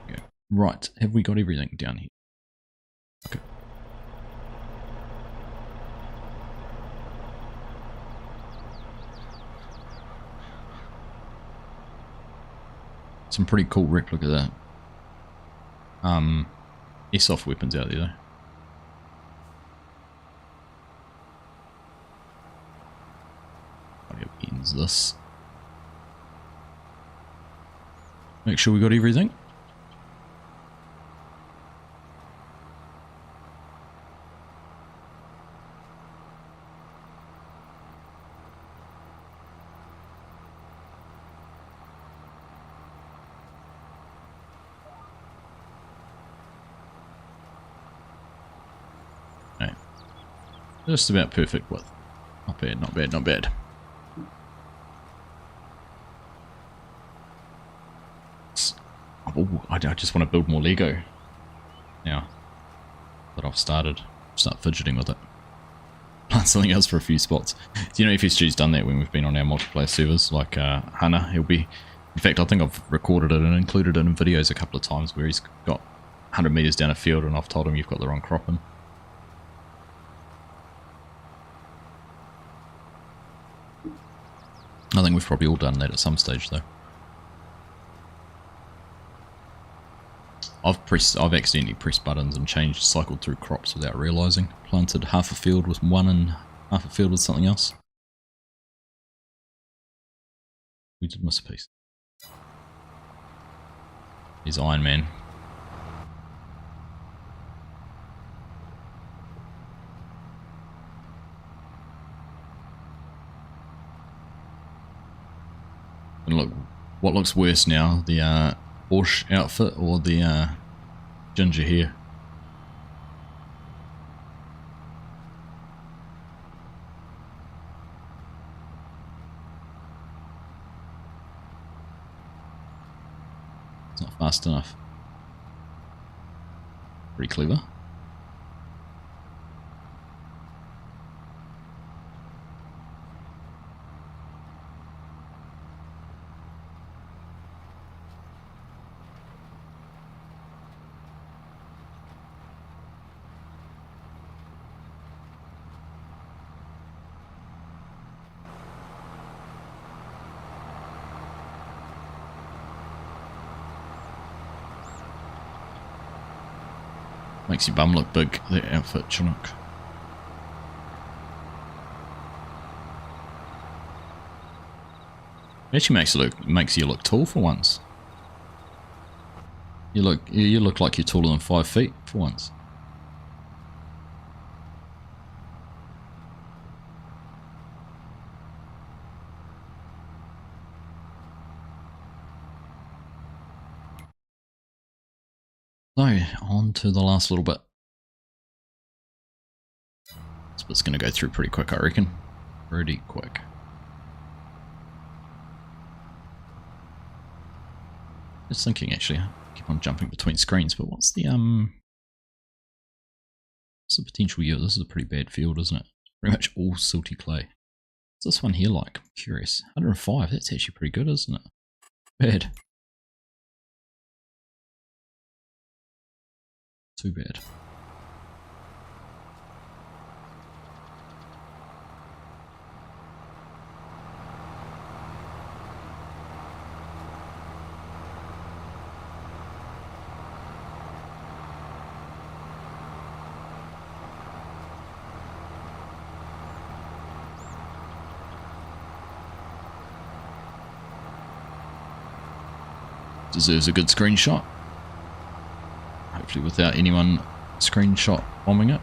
Okay. Right, have we got everything down here? Okay. Some pretty cool replica airsoft weapons out there though. towards this. Make sure we got everything. Okay. Just about perfect width. Not bad, not bad, not bad. Oh, I just want to build more Lego now that I've started. Start fidgeting with it. Plant something else for a few spots. Do you know if FSG's done that when we've been on our multiplayer servers? Like Hannah, he'll be... In fact, I think I've recorded it and included it in videos a couple of times where he's got 100 meters down a field and I've told him you've got the wrong crop in. I think we've probably all done that at some stage though. I've accidentally pressed buttons and cycled through crops without realising. Planted half a field with one and half a field with something else. We did miss a piece. He's Iron Man. And look, what looks worse now, the Porsche outfit or the ginger hair? It's not fast enough. Pretty clever. Makes your bum look big, that outfit, Chinook. Actually makes you look tall for once. You look like you're taller than 5 feet for once. So, on to the last little bit. This bit's going to go through pretty quick, I reckon. Pretty quick. Just thinking, actually, I keep on jumping between screens, but what's the potential yield? This is a pretty bad field, isn't it? Pretty much all silty clay. What's this one here like? I'm curious. 105, that's actually pretty good, isn't it? Bad. Too bad. Deserves a good screenshot. Hopefully without anyone screenshot bombing it.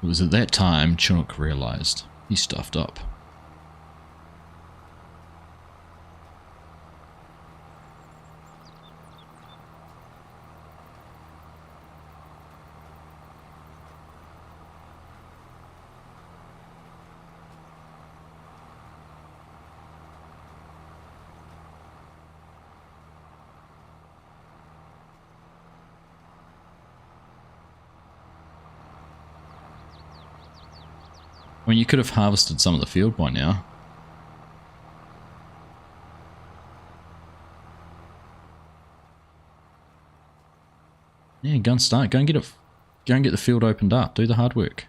It was at that time Chinook realised he stuffed up. I mean, you could have harvested some of the field by now. Yeah, go and start. Go and get it. Go and get the field opened up. Do the hard work.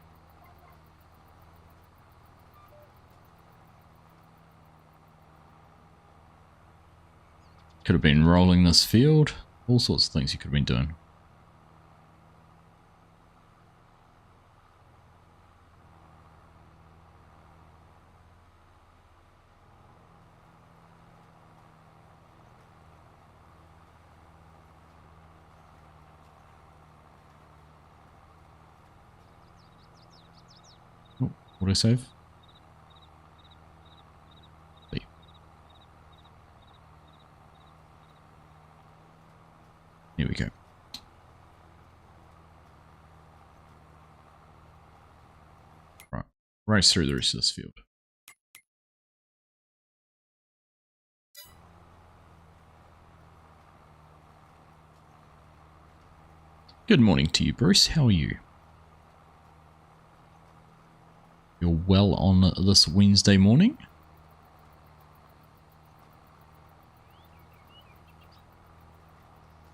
Could have been rolling this field. All sorts of things you could have been doing. Oh, auto save. Here we go. Right, race through the rest of this field. Good morning to you, Bruce. How are you? You're well on this Wednesday morning?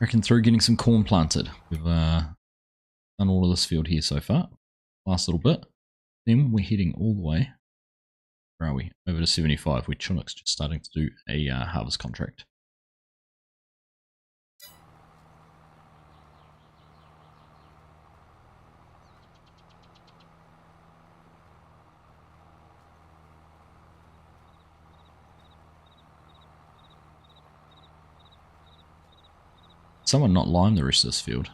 Reckon through getting some corn planted. We've done all of this field here so far. Last little bit. Then we're heading all the way. Where are we? Over to 75, where Chinook's just starting to do a harvest contract. Someone not lime the rest of this field.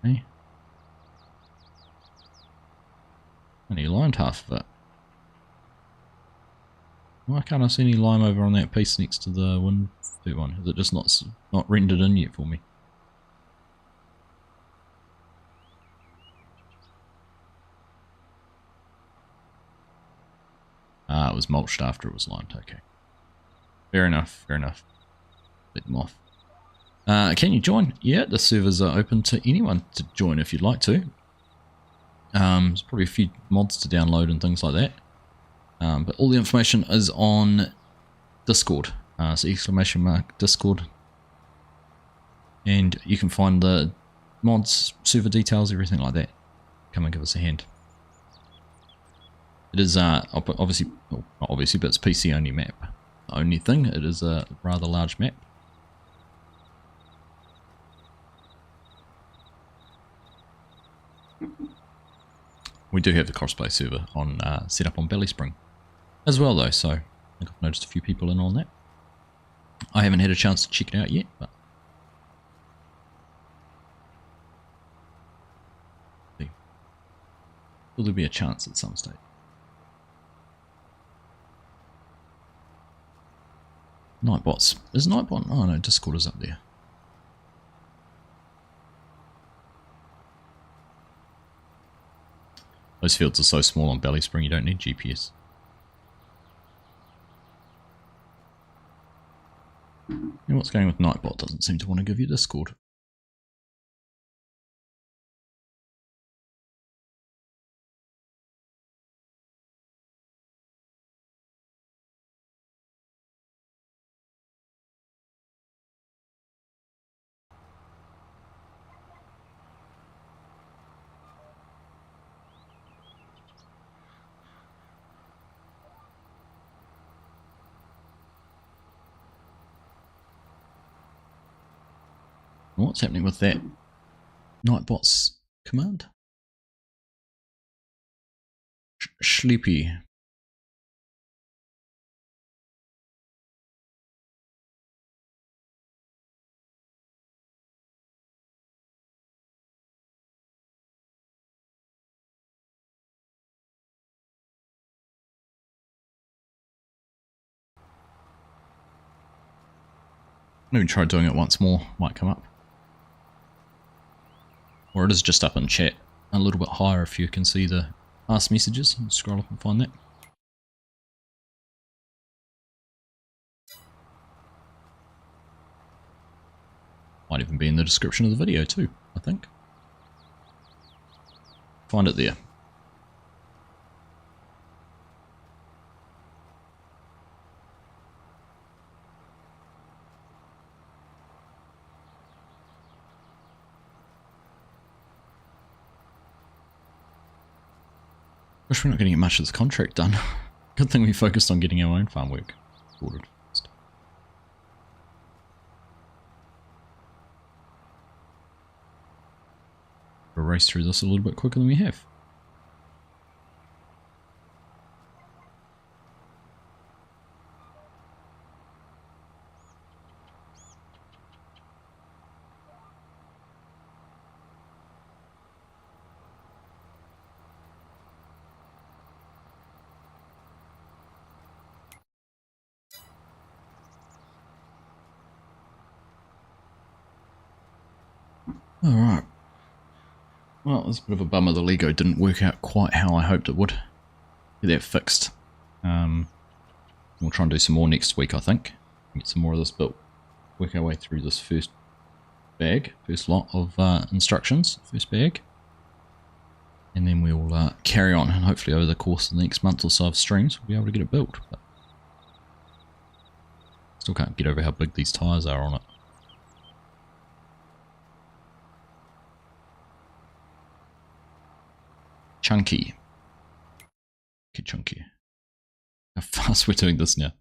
Hey. Only limed half of it. Why can't I see any lime over on that piece next to the wind one? Is it just not rendered in yet for me? Ah, it was mulched after it was limed. Okay. Fair enough, fair enough. Let them off. Can you join? Yeah, the servers are open to anyone to join if you'd like to. There's probably a few mods to download and things like that. But all the information is on Discord. So !, Discord. And you can find the mods, server details, everything like that. Come and give us a hand. It is obviously, well, not obviously, but it's PC only map. The only thing, it is a rather large map. We do have the crossplay server on set up on Belly Spring as well though, so I think I've noticed a few people in on that. I haven't had a chance to check it out yet, but will there be a chance at some stage? Nightbots. Is Nightbot? Oh no, Discord is up there. Those fields are so small on Belly Spring you don't need GPS. And what's going with Nightbot? Doesn't seem to want to give you Discord. What's happening with that Nightbot's command? Sleepy. Maybe try doing it once more, might come up. Or it is just up in chat a little bit higher if you can see the ask messages. Scroll up and find that. Might even be in the description of the video too, I think. Find it there. Wish we're not getting much of this contract done. Good thing we focused on getting our own farm work recorded first. We'll race through this a little bit quicker than we have. Alright. Well, it's a bit of a bummer the Lego didn't work out quite how I hoped it would. Get that fixed. We'll try and do some more next week, I think. Get some more of this built. Work our way through this first bag, first lot of instructions, first bag. And then we'll carry on, and hopefully over the course of the next month or so of streams, we'll be able to get it built. But still can't get over how big these tyres are on it. Chunky. Okay, chunky. How fast we're doing this now.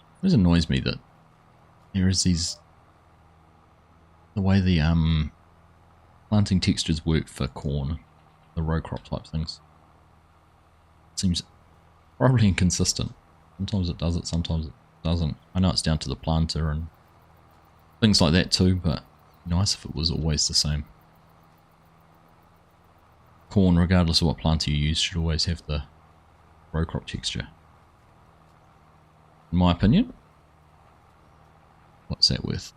It always annoys me that there is the way the planting textures work for corn, the row crop type things. It seems probably inconsistent. Sometimes it does it, sometimes it doesn't. I know it's down to the planter and things like that too, but nice if it was always the same. Corn, regardless of what planter you use, should always have the row crop texture. In my opinion. What's that worth?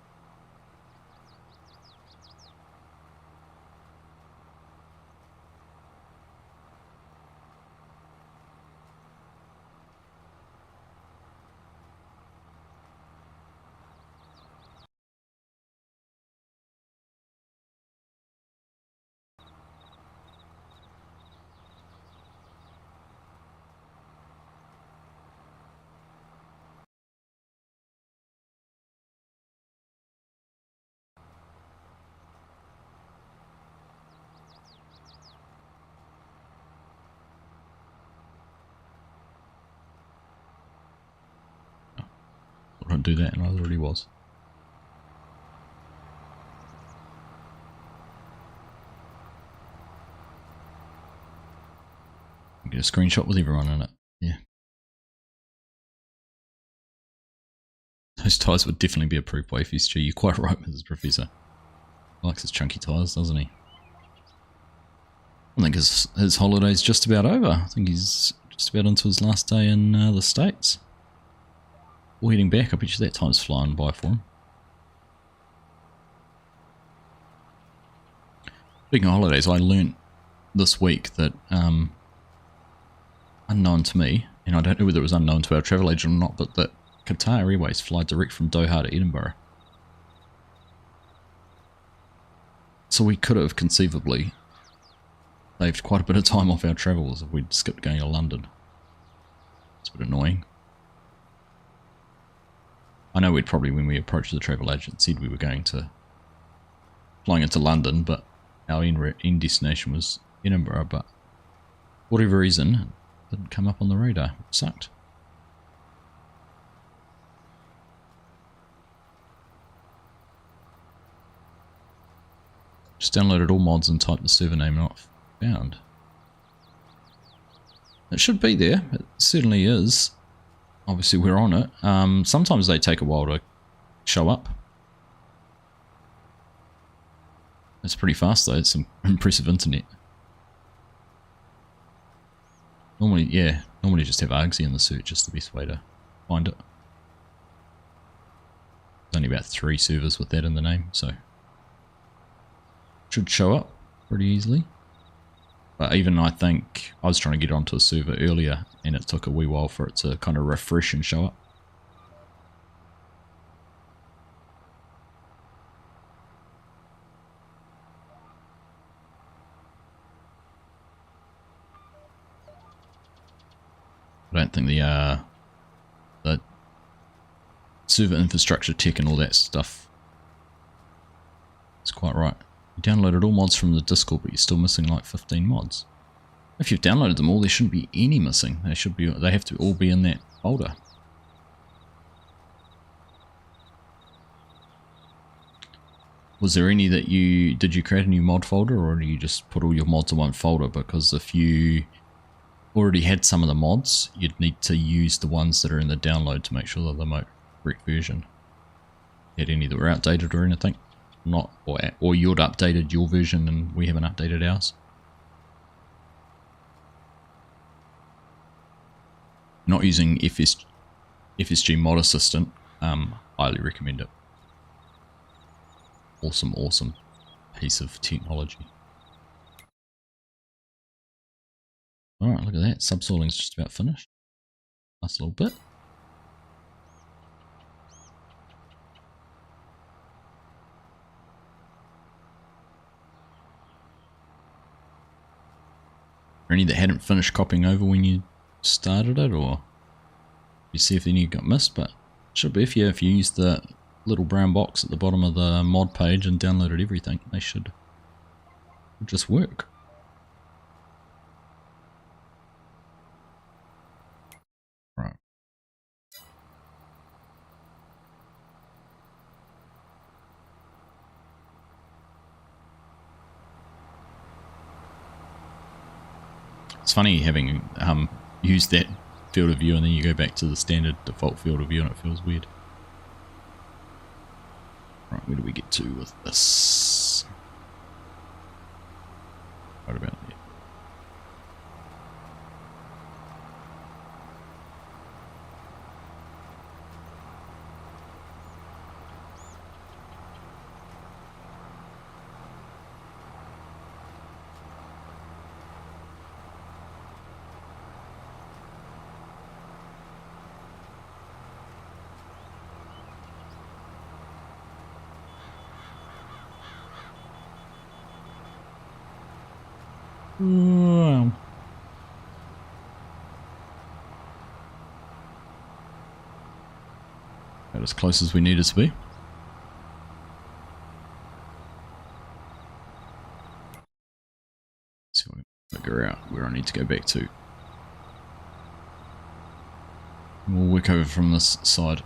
I don't do that, and I already was. Get a screenshot with everyone in it. Yeah. Those tyres would definitely be approved by FSG. You're quite right, Mrs. Professor. He likes his chunky tyres, doesn't he? I think his holiday's just about over. I think he's just about into his last day in the States. Or heading back. I bet you that time's flying by for him. Speaking of holidays, I learnt this week that, unknown to me, and I don't know whether it was unknown to our travel agent or not, but that Qatar Airways fly direct from Doha to Edinburgh. So we could have conceivably saved quite a bit of time off our travels if we'd skipped going to London. It's a bit annoying. I know we'd probably, when we approached the travel agent, said we were flying into London, but our end destination was Edinburgh, but for whatever reason, it didn't come up on the radar. It sucked. Just downloaded all mods and typed the server name not found. It should be there. It certainly is. Obviously we're on it. Sometimes they take a while to show up. It's pretty fast though. It's some impressive internet. Normally just have Argsy in the search is the best way to find it. There's only about 3 servers with that in the name, so should show up pretty easily. But even I think I was trying to get onto a server earlier and it took a wee while for it to kind of refresh and show up. I don't think the server infrastructure tech and all that stuff is quite right. You downloaded all mods from the Discord, but you're still missing like 15 mods. If you've downloaded them all, there shouldn't be any missing. They have to all be in that folder. Was there any that did you create a new mod folder, or do you just put all your mods in one folder? Because if you already had some of the mods, you'd need to use the ones that are in the download to make sure they're the correct version. Had any that were outdated or anything? Not, or you'd updated your version and we haven't updated ours. Not using FSG Mod Assistant, highly recommend it. Awesome piece of technology. Alright, look at that. Subsoiling's just about finished. Nice little bit. Or any that hadn't finished copying over when you started it, or you see if any got missed, but it should be if you use the little brown box at the bottom of the mod page and downloaded everything, they should just work. Right. It's funny having used that field of view and then you go back to the standard default field of view and it feels weird. Right, where do we get to with this? Right about there. About as close as we needed to be. See if I can figure out where I need to go back to. We'll work over from this side.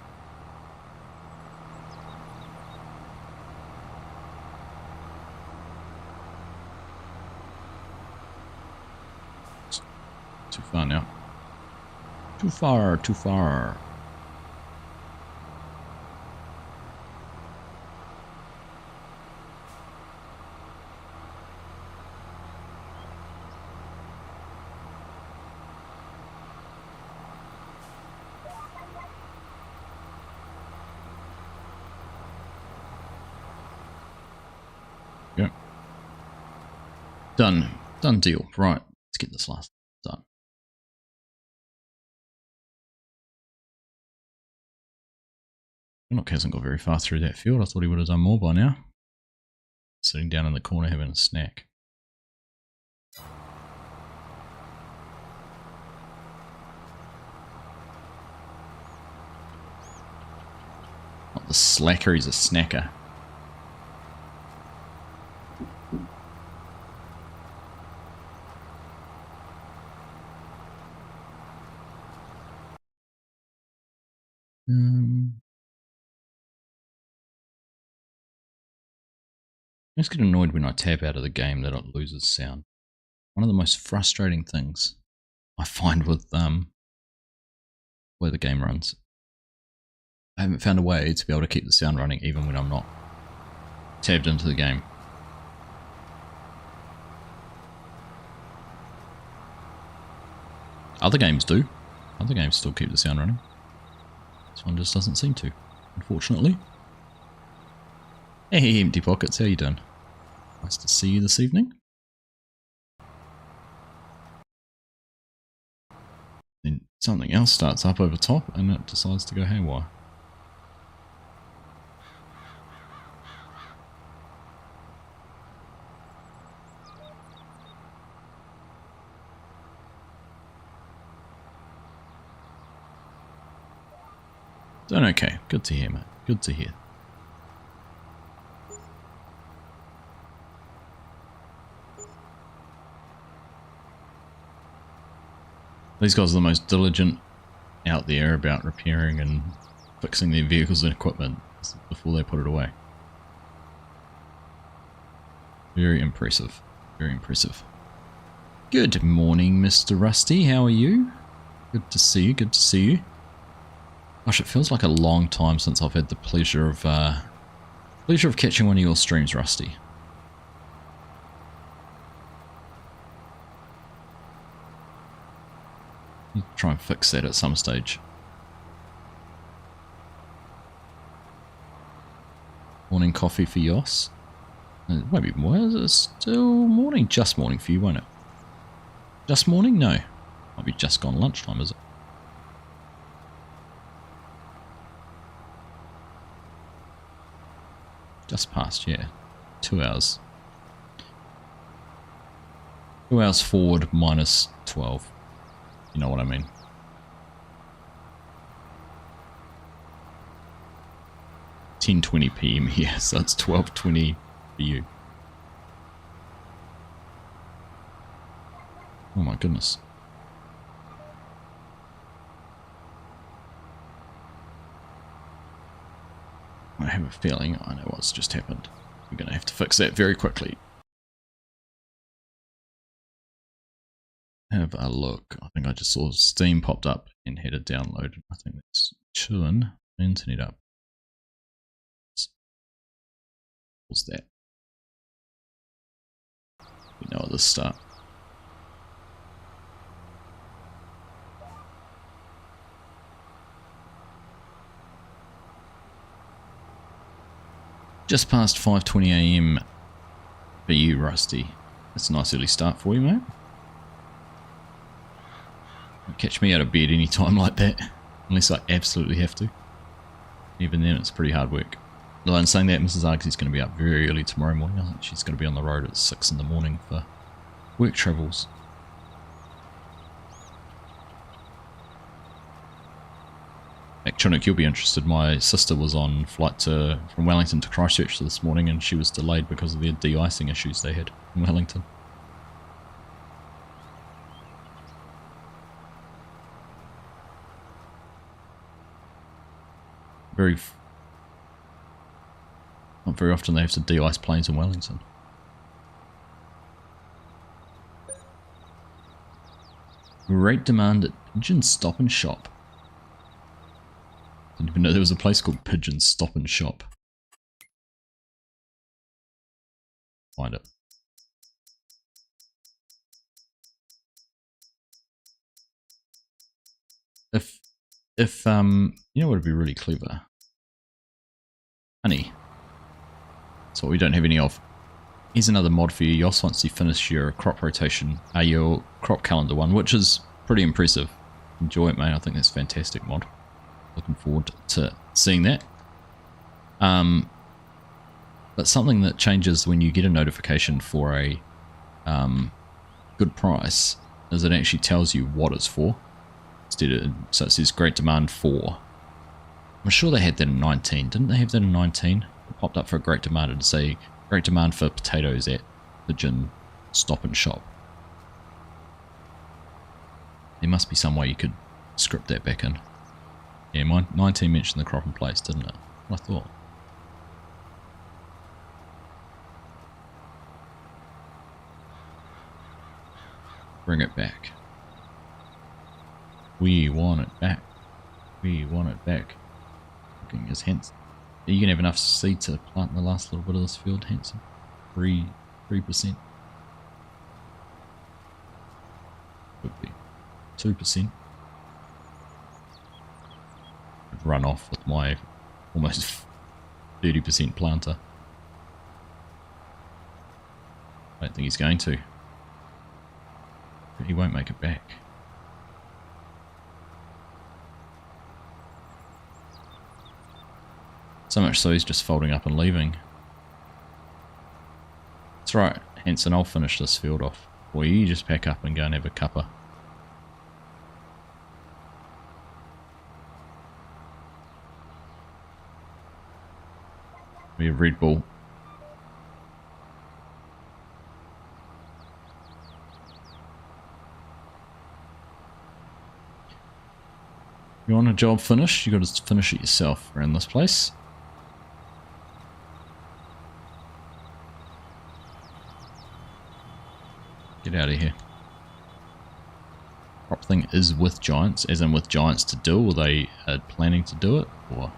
Too far now. Too far, too far. Go. Done. Done deal. Right. Let's get this last done. Enoch hasn't got very far through that field. I thought he would have done more by now. Sitting down in the corner having a snack. Not the slacker, he's a snacker. I just get annoyed when I tap out of the game that it loses sound. One of the most frustrating things I find with where the game runs. I haven't found a way to be able to keep the sound running even when I'm not tabbed into the game. Other games do. Other games still keep the sound running. This one just doesn't seem to, unfortunately. Hey, Empty Pockets, how you doing? Nice to see you this evening. something else starts up over top and it decides to go haywire. Doing okay. Good to hear, mate. Good to hear. These guys are the most diligent out there about repairing and fixing their vehicles and equipment before they put it away. Very impressive. Very impressive. Good morning, Mr. Rusty. How are you? Good to see you. Good to see you. Gosh, it feels like a long time since I've had the pleasure of catching one of your streams, Rusty. Need to try and fix that at some stage. Morning coffee for Yoss. Maybe more. Is it still morning? Just morning for you, won't it? Just morning? No. Might be just gone lunchtime, is it? Just past, yeah. 2 hours. 2 hours forward minus 12. You know what I mean. $10:20 PM here, so it's 12:20 for you. Oh my goodness. I have a feeling I know what's just happened. We're going to have to fix that very quickly. Have a look. I think I just saw Steam popped up and had it downloaded. I think that's chilling. Internet up. What's that? We know at the start. Just past 5:20 AM for you, Rusty. That's a nice early start for you, mate. Don't catch me out of bed any time like that, unless I absolutely have to. Even then, it's pretty hard work. Although in saying that, Mrs. Argsy's going to be up very early tomorrow morning. I think she's going to be on the road at 6 in the morning for work travels. Chinook, you'll be interested. My sister was on flight from Wellington to Christchurch this morning, and she was delayed because of their de-icing issues they had in Wellington. Not very often they have to de-ice planes in Wellington. Great demand at Pigeon Stop and Shop. Didn't even know there was a place called Pigeon Stop and Shop. Find it. If you know what would be really clever? Honey. That's what we don't have any of. Here's another mod for you, Yoss, once you finish your crop rotation, your crop calendar one, which is pretty impressive. Enjoy it, mate. I think that's a fantastic mod. Looking forward to seeing that. But something that changes when you get a notification for a good price is it actually tells you what it's for. So it says great demand for. I'm sure they had that in 19. Didn't they have that in 19? It popped up for a great demand to say great demand for potatoes at Pigeon Stop and Shop. There must be some way you could script that back in. Yeah, 19 mentioned the crop in place, didn't it? I thought. Bring it back. We want it back. We want it back. Looking as handsome. You can have enough seed to plant in the last little bit of this field, handsome. 3%. Would be 2%. I'd run off with my almost 30% planter. I don't think he's going to. But he won't make it back. So much so he's just folding up and leaving. That's right, Hanson, I'll finish this field off. Or you just pack up and go and have a cuppa. We have Red Bull. You want a job finished, you got to finish it yourself around this place. Get out of here. Crop thing is with Giants, as in with Giants to do, or they are planning to do it, or...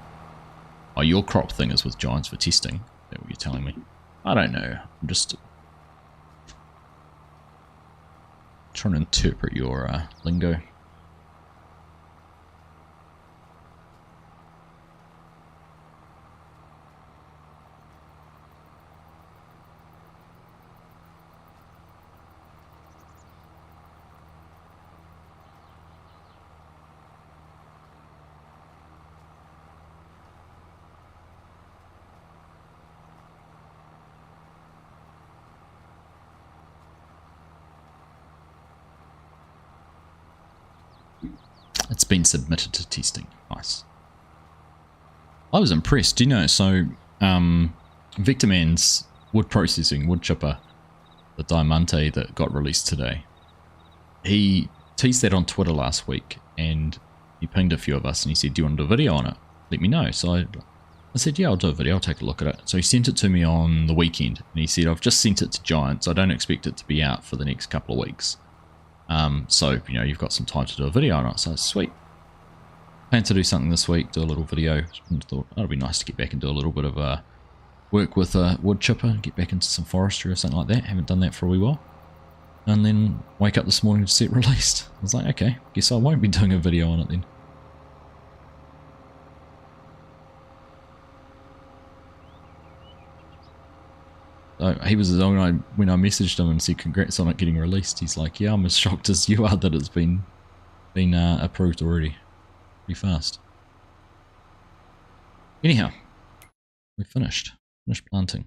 Oh, your crop thing is with Giants for testing. Is that what you're telling me? I don't know. I'm just trying to interpret your lingo. It's been submitted to testing. Nice. I was impressed. Do you know, so Vector Man's wood processing, wood chipper, the Diamante that got released today, he teased that on Twitter last week and he pinged a few of us and he said, do you want to do a video on it? Let me know. So I said, yeah, I'll do a video. I'll take a look at it. So he sent it to me on the weekend and he said, I've just sent it to Giants. I don't expect it to be out for the next couple of weeks. So, you know, you've got some time to do a video on it. So sweet. Plan to do something this week, do a little video. Thought that'd be nice to get back and do a little bit of work with a wood chipper, get back into some forestry or something like that. Haven't done that for a wee while. And then wake up this morning to see it released. I was like, okay, guess I won't be doing a video on it then. So he was when I messaged him and said congrats on it getting released. He's like, yeah, I'm as shocked as you are that it's been approved already. Pretty fast. Anyhow, we finished planting.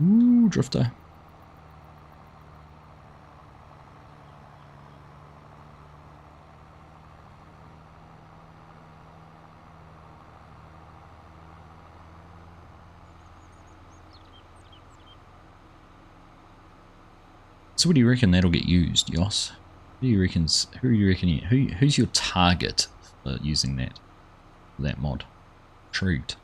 Ooh, drifter. So what do you reckon that'll get used, Yoss? Who's your target for using that mod? Intrigued.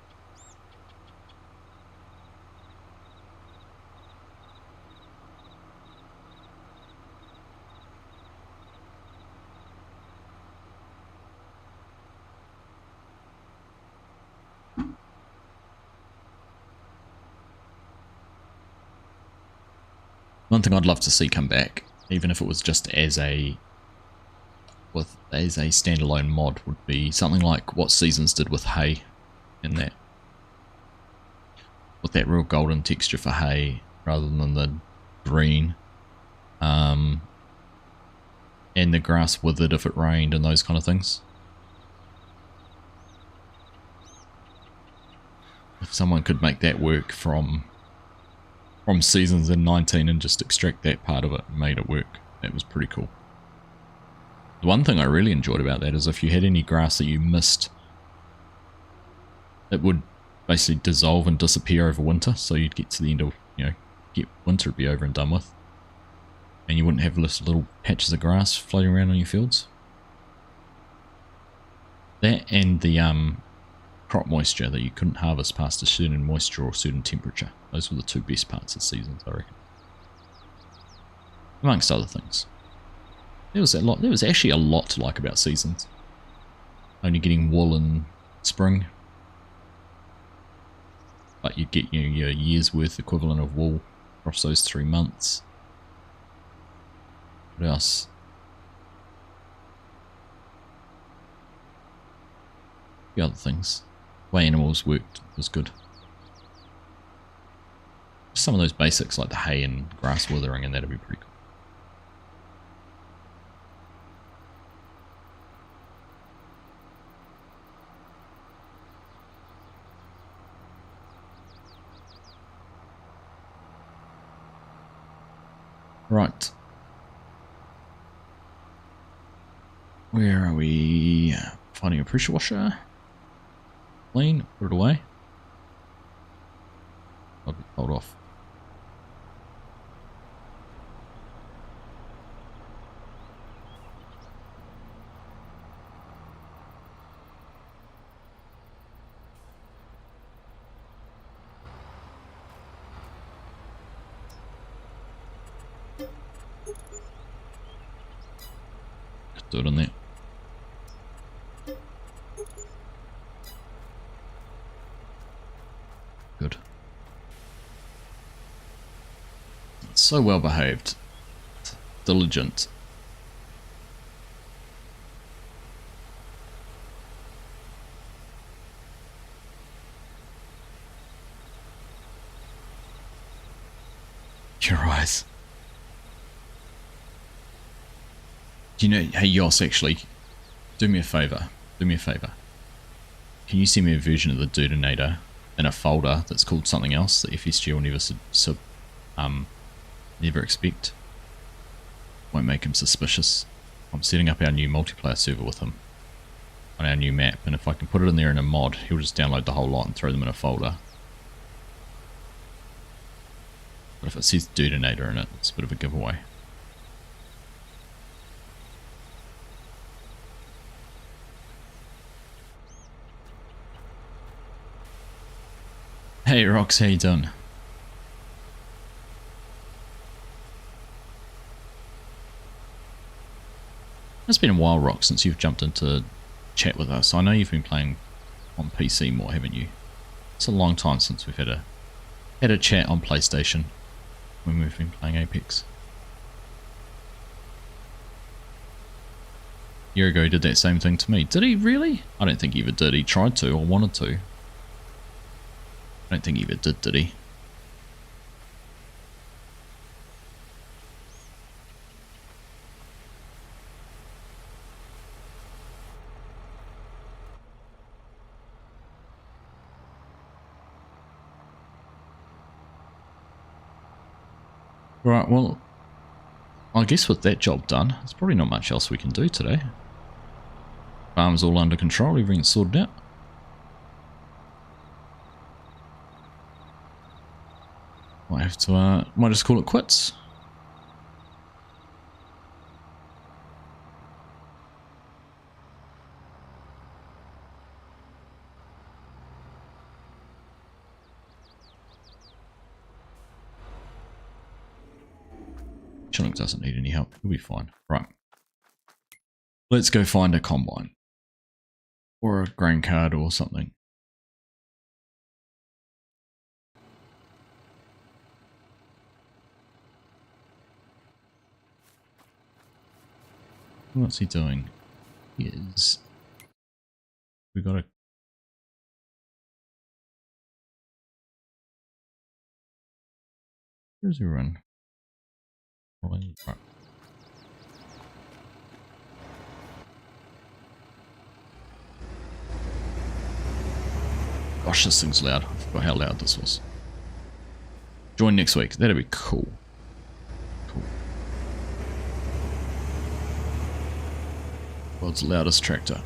One thing I'd love to see come back, even if it was just as a standalone mod, would be something like what Seasons did with hay, in that, with that real golden texture for hay rather than the green, and the grass withered if it rained and those kind of things. If someone could make that work from Seasons in 19 and just extract that part of it and made it work, that was pretty cool. The one thing I really enjoyed about that is if you had any grass that you missed, it would basically dissolve and disappear over winter, so you'd get to the end of, get winter to be over and done with, and you wouldn't have little patches of grass floating around on your fields. That and the crop moisture, that you couldn't harvest past a certain moisture or certain temperature. Those were the two best parts of Seasons, I reckon. Amongst other things. There was actually a lot to like about Seasons. Only getting wool in spring. But you get your year's worth equivalent of wool across those 3 months. What else? A few other things. The way animals worked was good. Some of those basics like the hay and grass withering, and that'd be pretty cool. Right. Where are we? Finding a pressure washer. Clean. Put it away. I'll be told off. Do it in there. Good. So well behaved. Diligent. Your eyes. Do you know, hey Yoss, actually, do me a favour. Do me a favour. Can you send me a version of the detonator in a folder that's called something else that FSG will never expect? Won't make him suspicious. I'm setting up our new multiplayer server with him on our new map, and if I can put it in there in a mod, he'll just download the whole lot and throw them in a folder. But if it says detonator in it, it's a bit of a giveaway. Hey Rox, how you doing? It's been a while, Rox, since you've jumped into chat with us. I know you've been playing on PC more, haven't you? It's a long time since we've had a chat on PlayStation when we've been playing Apex. A year ago he did that same thing to me. Did he really? I don't think he ever did. He tried to or wanted to. I don't think he ever did he? Right, well, I guess with that job done, there's probably not much else we can do today. Farm's all under control, everything's sorted out. Might have to, might just call it quits. Chilling doesn't need any help, he'll be fine. Right. Let's go find a combine. Or a grain card or something. What's he doing? He is... We got a... Where's Huron? Right. Gosh, this thing's loud. I forgot how loud this was. Join next week. That'd be cool. Cool. World's loudest tractor.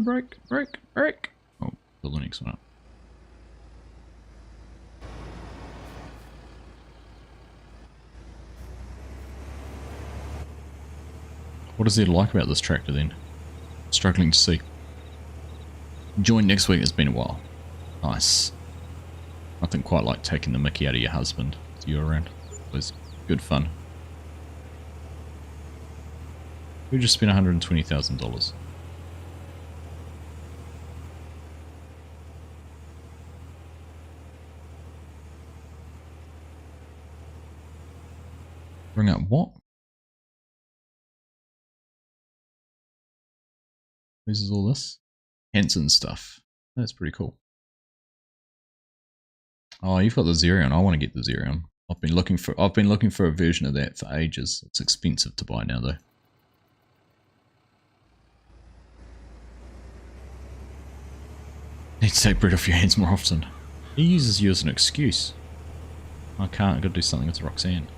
Break. Oh, build the next one up. What is there to like about this tractor then? Struggling to see. Join next week, it's been a while. Nice. Nothing quite like taking the mickey out of your husband with you around. It was good fun. We just spent $120,000. Bring up what? This is all this? Hanson stuff. That's pretty cool. Oh, you've got the Xerion. I want to get the Xerion. I've been looking for a version of that for ages. It's expensive to buy now though. Need to take bread off your hands more often. He uses you as an excuse. I can't, I've got to do something with Roxanne.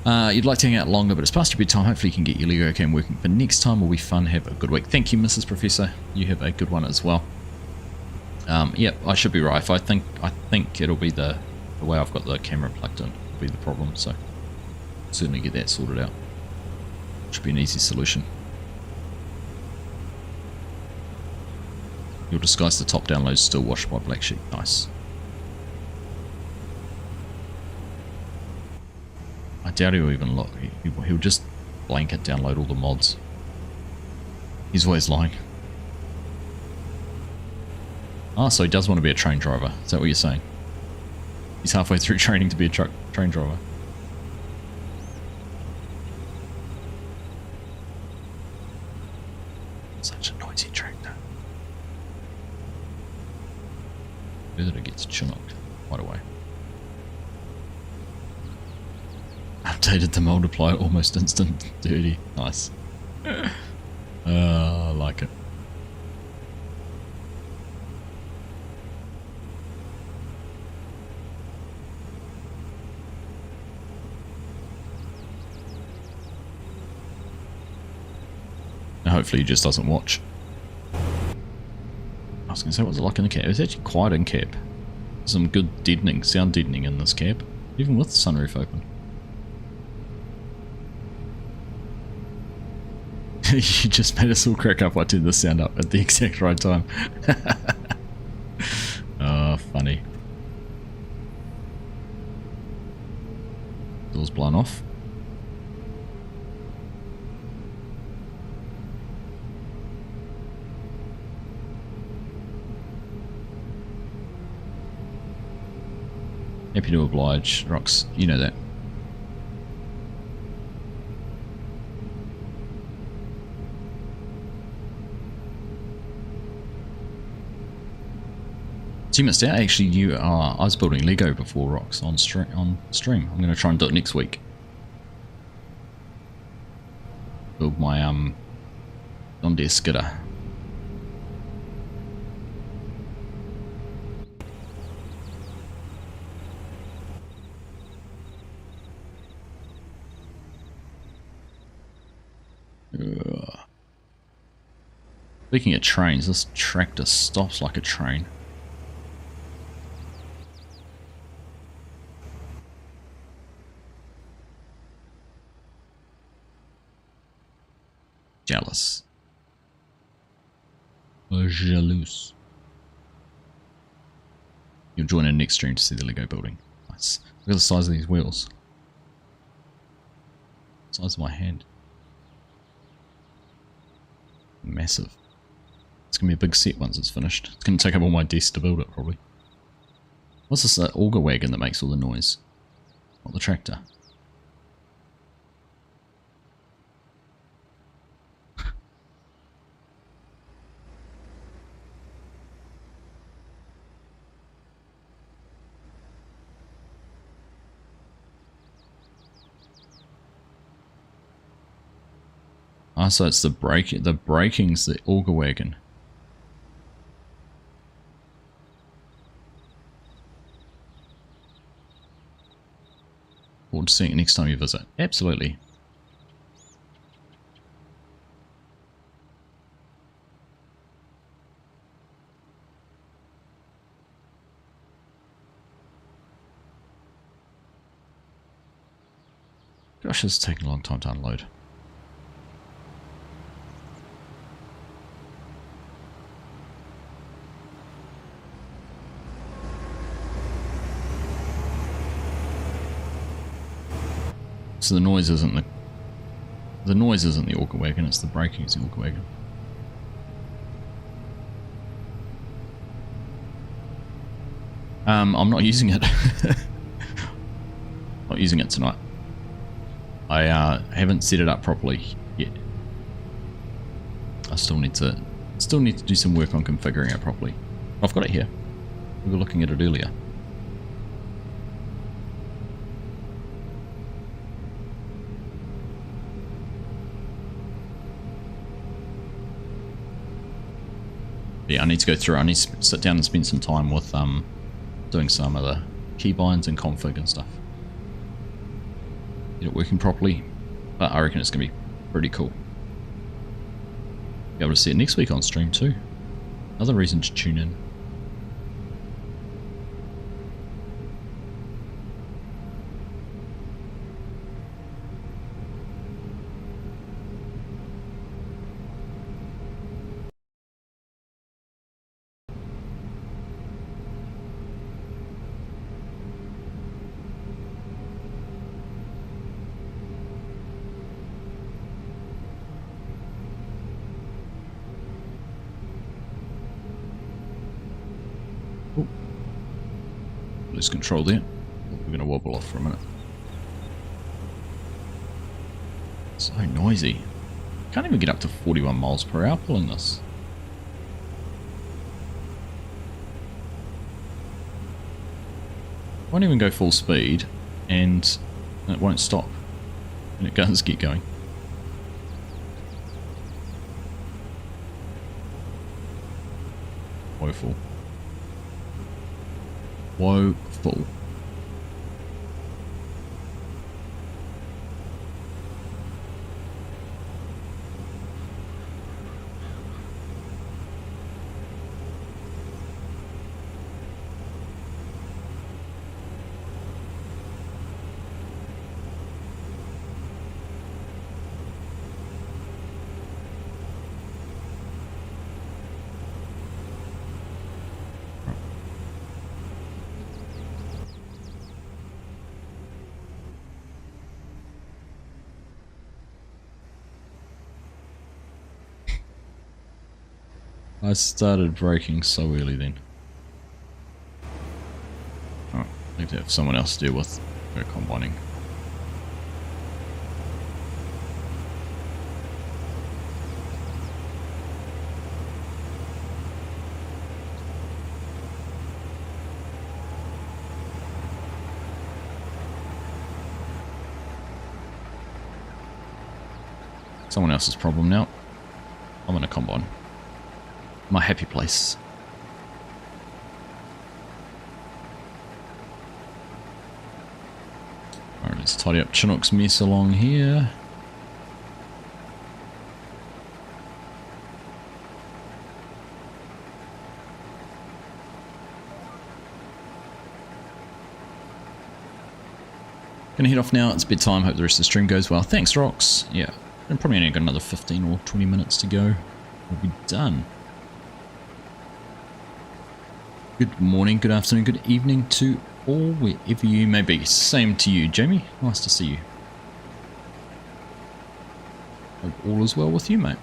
You'd like to hang out longer, but it's past your bedtime. Hopefully you can get your Lego cam working for next time. Will be fun. Have a good week. Thank you, Mrs. Professor. You have a good one as well. Yeah, I should be right. I think it'll be the way I've got the camera plugged in will be the problem. So certainly get that sorted out. Should be an easy solution. You'll disguise the top downloads still washed by Black Sheep. Nice. I doubt he'll even look. He'll just blanket download all the mods. He's always lying. Ah, so he does want to be a train driver. Is that what you're saying? He's halfway through training to be a train driver. Such a noisy tractor. Further it gets chinooked right away. Updated the multiplier almost instant. Dirty. Nice. I like it. Now hopefully he just doesn't watch. I was going to say, what's it like in the cab? It's actually quiet in cab. Some good deadening, sound deadening in this cab, even with the sunroof open. You just made us all crack up. I turned the sound up at the exact right time. Oh, funny. Doors blown off. Happy to oblige, Rox. You know that. So you missed out. Actually, I was building Lego before, Rox, on stream. I'm going to try and do it next week. Build my John Deere skidder. Speaking of trains, this tractor stops like a train. Jealous. Jalouse. You'll join in next stream to see the Lego building. Nice. Look at the size of these wheels. Size of my hand. Massive. It's going to be a big set once it's finished. It's going to take up all my desk to build it, probably. What's this auger wagon that makes all the noise? Not the tractor. Ah, so it's the braking's the auger wagon. Forward to seeing it next time you visit. Absolutely. Gosh, it's taking a long time to unload. So the noise isn't the auger wagon, it's the braking is the auger wagon. I'm not using it. Not using it tonight. I haven't set it up properly yet. I still need to do some work on configuring it properly. I've got it here. We were looking at it earlier. Yeah, I need to go through. I need to sit down and spend some time with doing some of the keybinds and config and stuff. Get it working properly. But I reckon it's going to be pretty cool. Be able to see it next week on stream too. Another reason to tune in. Lose control there. We're going to wobble off for a minute. So noisy. Can't even get up to 41 miles per hour pulling this. Won't even go full speed and it won't stop. And it does keep going. Woeful. Woeful. I started braking so early then. Oh, I need to have someone else deal with her combining. Someone else's problem now. I'm in a combine. My happy place. Alright, let's tidy up Chinook's mess along here. Gonna head off now, it's bedtime, hope the rest of the stream goes well. Thanks, Rox. Yeah, and probably only got another 15 or 20 minutes to go. We'll be done. Good morning, good afternoon, good evening to all, wherever you may be. Same to you, Jamie. Nice to see you. Hope all is well with you, mate.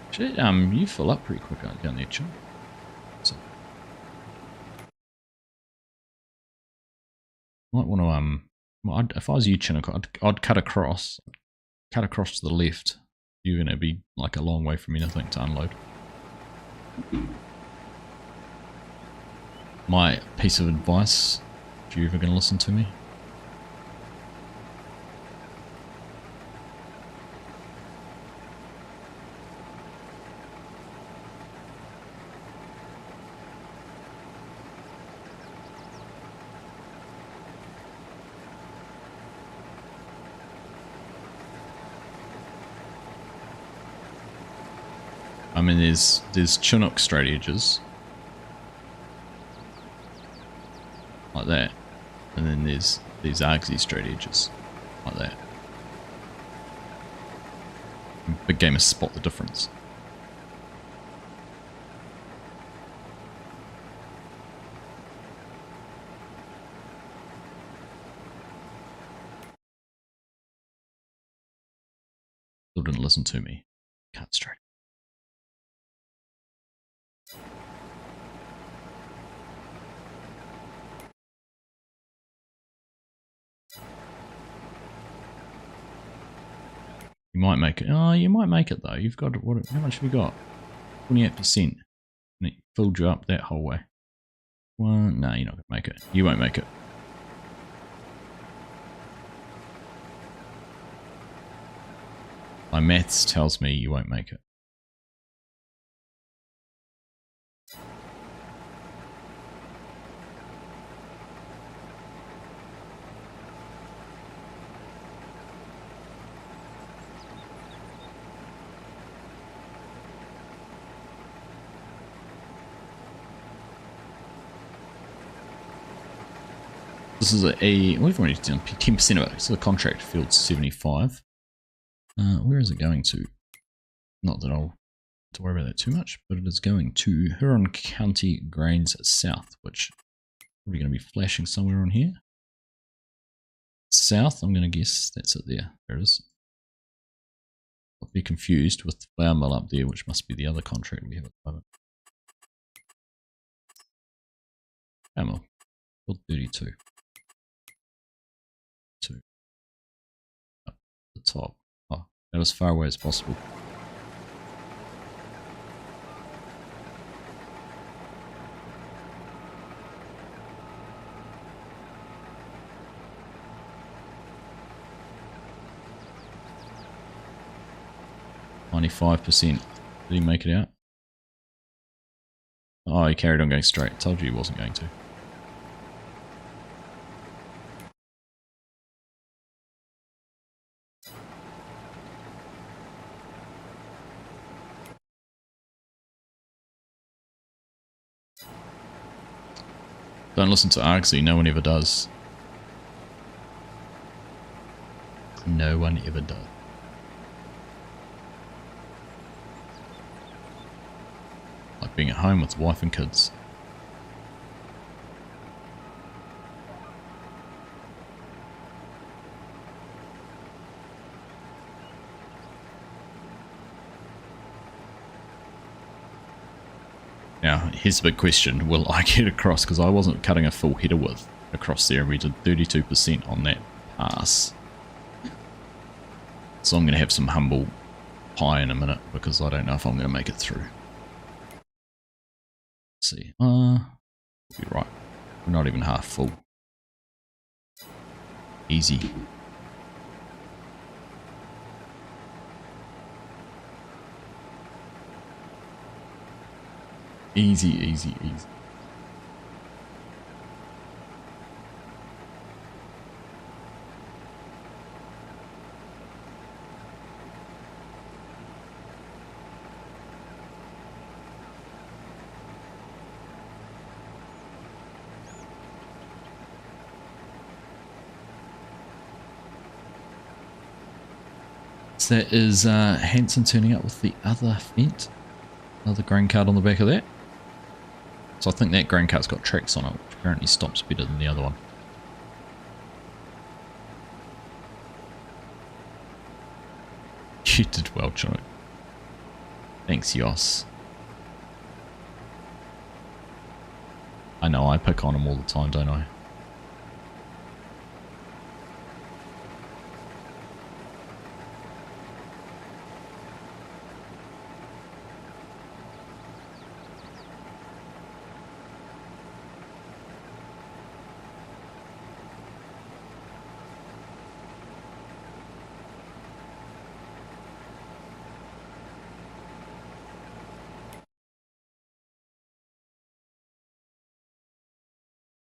Actually, you fill up pretty quick down there, Chum. So, might want to well, if I was you, Chinook, I'd cut across to the left. You're going to be like a long way from anything to unload. My piece of advice, if you're ever going to listen to me. I mean, there's Chinook straight edges, like that, and then there's Argsy straight edges, like that. Big gamers spot the difference. Still didn't listen to me. Cut straight. You might make it. Oh, you might make it though. You've got what? How much have you got? 28%. And it filled you up that whole way. Well, no, you're not gonna make it. You won't make it. My maths tells me you won't make it. This is we've already done 10% of it, so the contract field's 75. Where is it going to? Not that I'll have to worry about that too much, but it is going to Huron County Grains South, which is probably going to be flashing somewhere on here. South, I'm going to guess that's it there. There it is. I'll be confused with the flour mill up there, which must be the other contract we have at the moment. Flour mill, field 32. Up the top. Oh, that as far away as possible. %. Did he make it out? Oh, he carried on going straight. Told you he wasn't going to. Don't listen to Argsy, no one ever does. No one ever does. Like being at home with wife and kids. Now, here's the big question. Will I get across? Because I wasn't cutting a full header width across there, and we did 32% on that pass. So I'm going to have some humble pie in a minute, because I don't know if I'm going to make it through. Let's see. We'll be right. We're not even half full. Easy. Easy, easy, easy. So that is Hanson turning up with the other Fent. Another grain cart on the back of that. So I think that grain cart's got tracks on it, which apparently stops better than the other one. You did well, Jono. Thanks, Yos. I know, I pick on him all the time, don't I?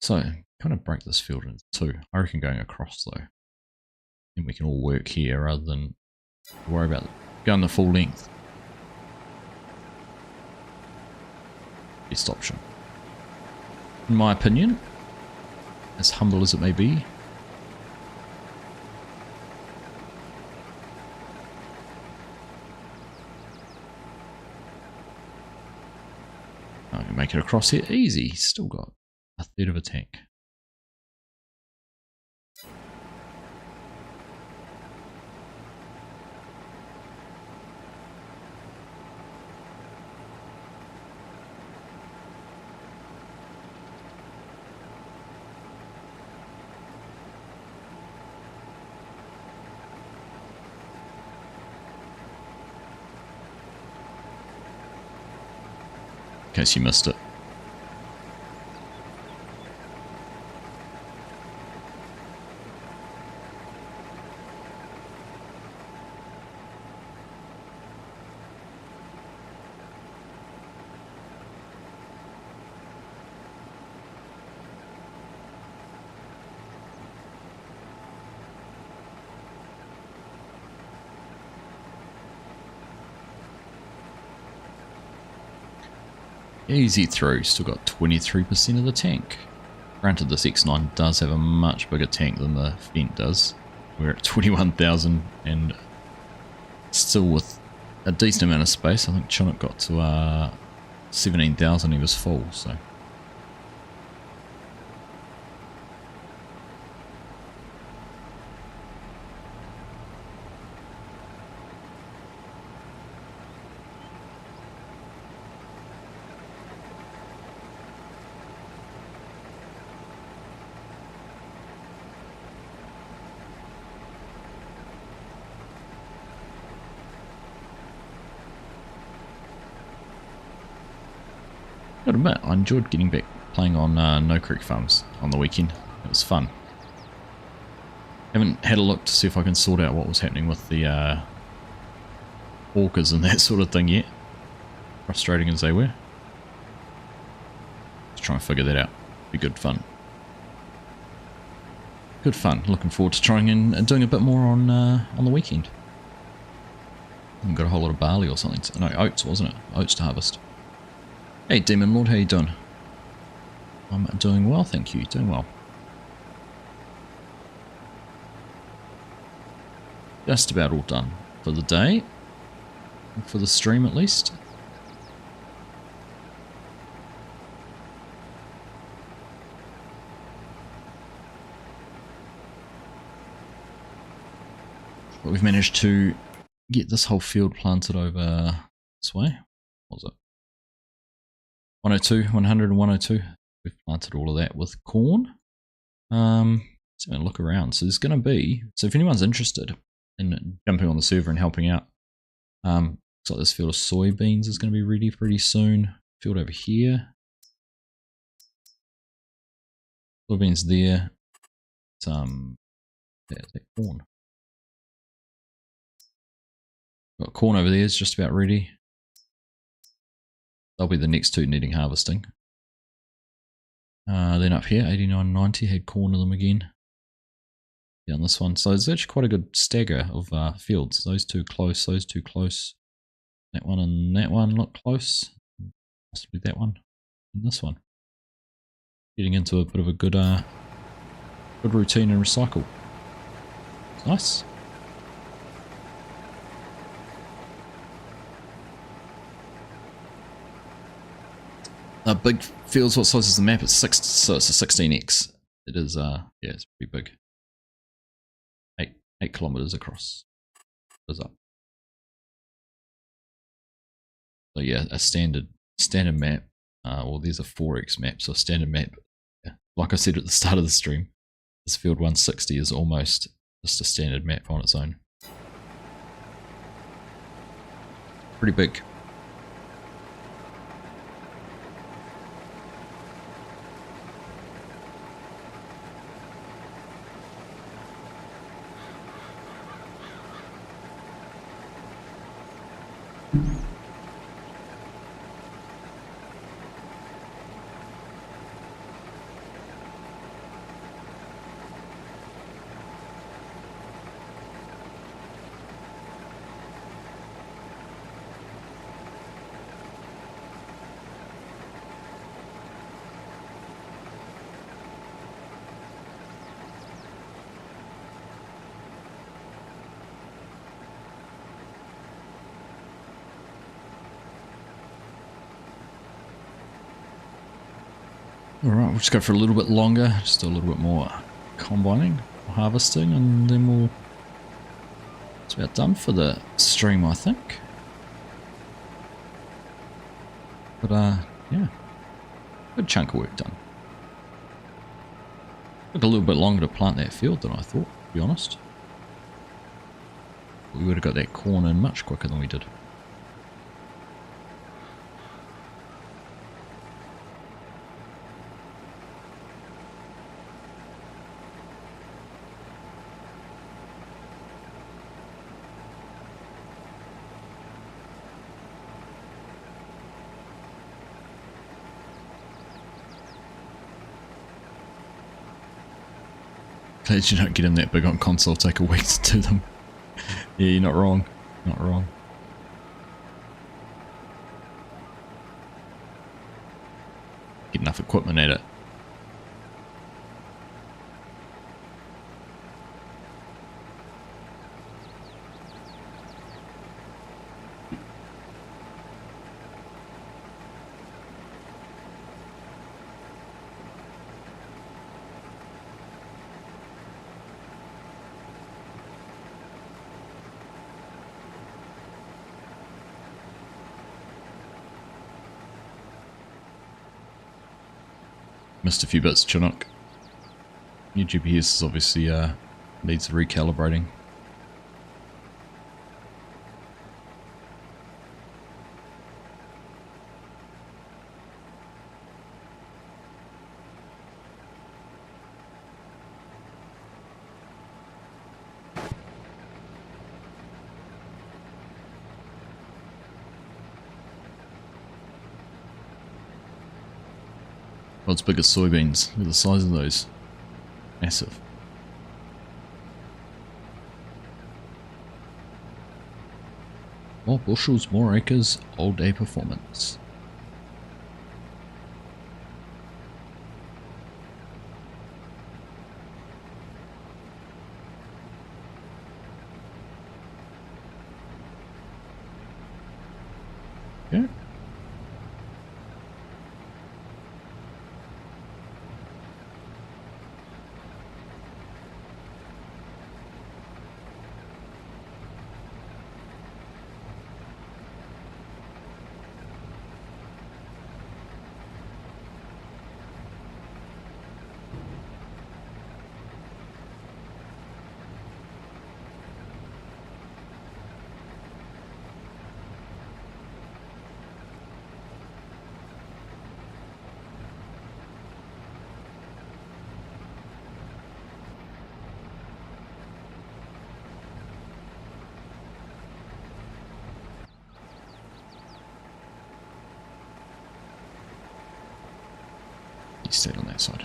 So, kind of break this field into two. I reckon going across though. And we can all work here rather than worry about going the full length. Best option. In my opinion, as humble as it may be. I can make it across here easy. Still got a third of a tank. in case you missed it. Easy through, still got 23% of the tank. Granted, this X9 does have a much bigger tank than the Fent does. We're at 21,000 and still with a decent amount of space. I think Chinook got to 17,000, he was full, so. I gotta admit, I enjoyed getting back playing on No Creek Farms on the weekend. It was fun. Haven't had a look to see if I can sort out what was happening with the orcas and that sort of thing yet. Frustrating as they were. Let's try and figure that out. Be good fun. Good fun. Looking forward to trying and doing a bit more on the weekend. I've got a whole lot of barley or something. No, oats, wasn't it? Oats to harvest. Hey Demon Lord, how you doing? I'm doing well, thank you, doing well. Just about all done for the day. For the stream at least. But we've managed to get this whole field planted over this way. What was it? 102, 100 and 102. We've planted all of that with corn. Let's have a look around. So there's going to be, so if anyone's interested in jumping on the server and helping out, looks like this field of soybeans is going to be ready pretty soon. Field over here. Soybeans there. There's that corn. Got corn over there, it's just about ready. They'll be the next two needing harvesting. Then up here, 89.90 had corn in them again. Yeah, on this one. So it's actually quite a good stagger of fields. Those two close, those two close. That one and that one look close. Possibly that one and this one. Getting into a bit of a good routine and recycle. It's nice. Big fields, what size is the map? It's 6, so it's a 16x. It is, yeah, it's pretty big. 8 kilometers across. It is up. So yeah, a standard map. Well, there's a 4x map, so a standard map. Yeah. Like I said at the start of the stream, this field 160 is almost just a standard map on its own. Pretty big. Alright, we'll just go for a little bit longer, just do a little bit more combining, harvesting, and then we'll... It's about done for the stream, I think. But, yeah. Good chunk of work done. Took a little bit longer to plant that field than I thought, to be honest. We would have got that corn in much quicker than we did. Glad you don't get in that big on console, take a week to do them. Yeah, you're not wrong. Not wrong. Get enough equipment at it. Missed a few bits, Chinook. New GPS is obviously needs recalibrating. World's biggest soybeans. Look at the size of those. Massive. More bushels, more acres, all day performance. Yeah. He stayed on that side.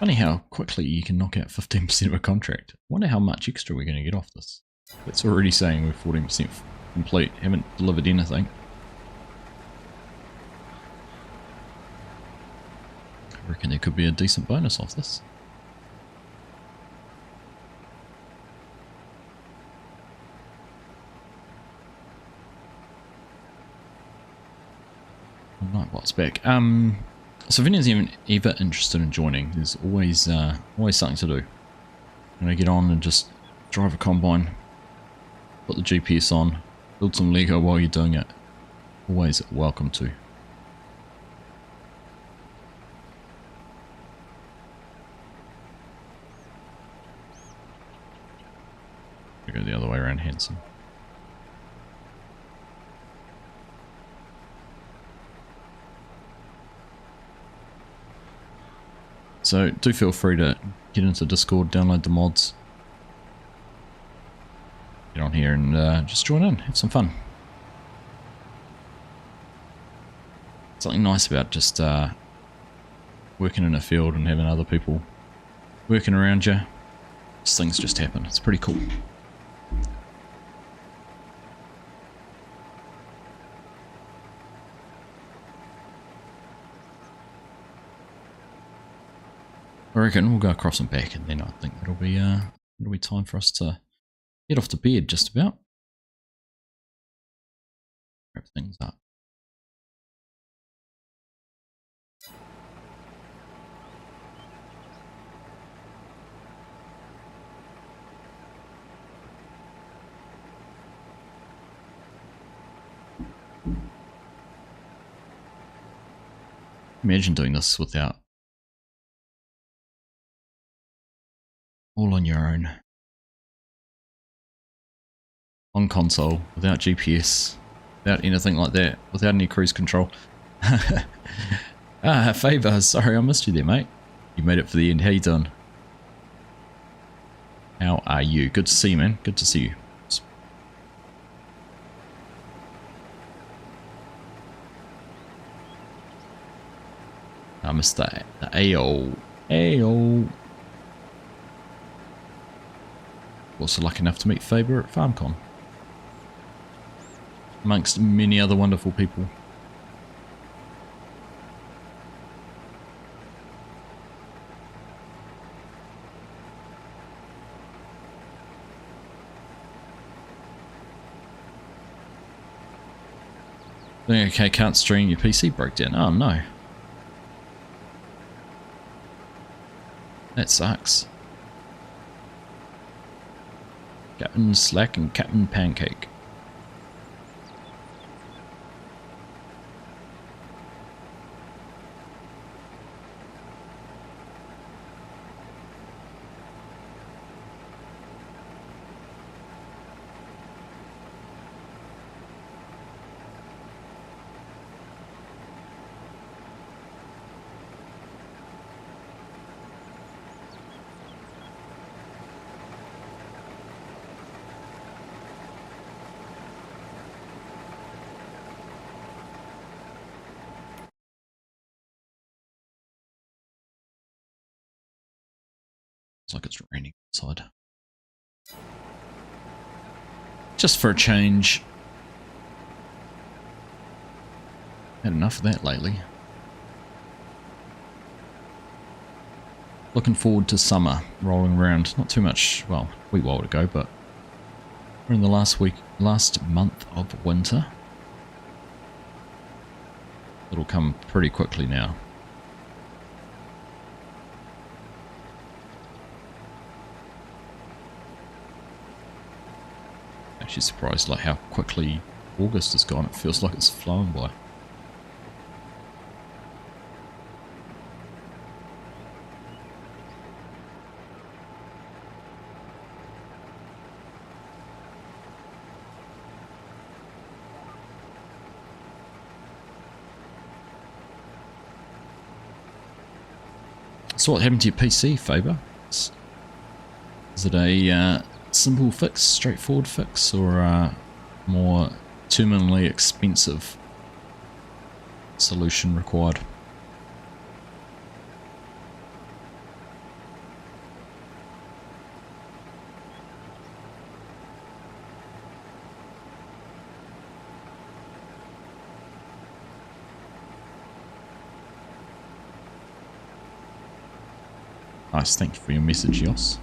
Funny how quickly you can knock out 15% of a contract. I wonder how much extra we're going to get off this. It's already saying we're 14% complete, haven't delivered anything. I reckon there could be a decent bonus off this. Nightbot's back. So if anyone's even ever interested in joining, there's always something to do. You know, get on and just drive a combine, put the GPS on, build some Lego while you're doing it. Always welcome to. Go the other way around, Hanson. So do feel free to get into Discord, download the mods, get on here and just join in, have some fun. Something nice about just working in a field and having other people working around you. Things just happen. It's pretty cool. I reckon we'll go across and back, and then I think it'll be time for us to head off to bed just about. Wrap things up. Imagine doing this without all on your own. On console, without GPS, without anything like that, without any cruise control. Faber, sorry I missed you there, mate. You made it for the end. How you doing? How are you? Good to see you, man. Good to see you. I missed the AO. AO. Also lucky enough to meet Faber at FarmCon. Amongst many other wonderful people. Okay, can't stream, your PC broke down. Oh no. That sucks. Captain Slack and Captain Pancake. It's like it's raining outside. Just for a change. Had enough of that lately. Looking forward to summer rolling around. Not too much, well, a wee while to go, but we're in the last month of winter. It'll come pretty quickly now. Actually surprised like how quickly August has gone. It feels like it's flown by. So what happened to your PC, Faber? Is it a simple fix, straightforward fix, or a more terminally expensive solution required? Nice, thank you for your message, Yos.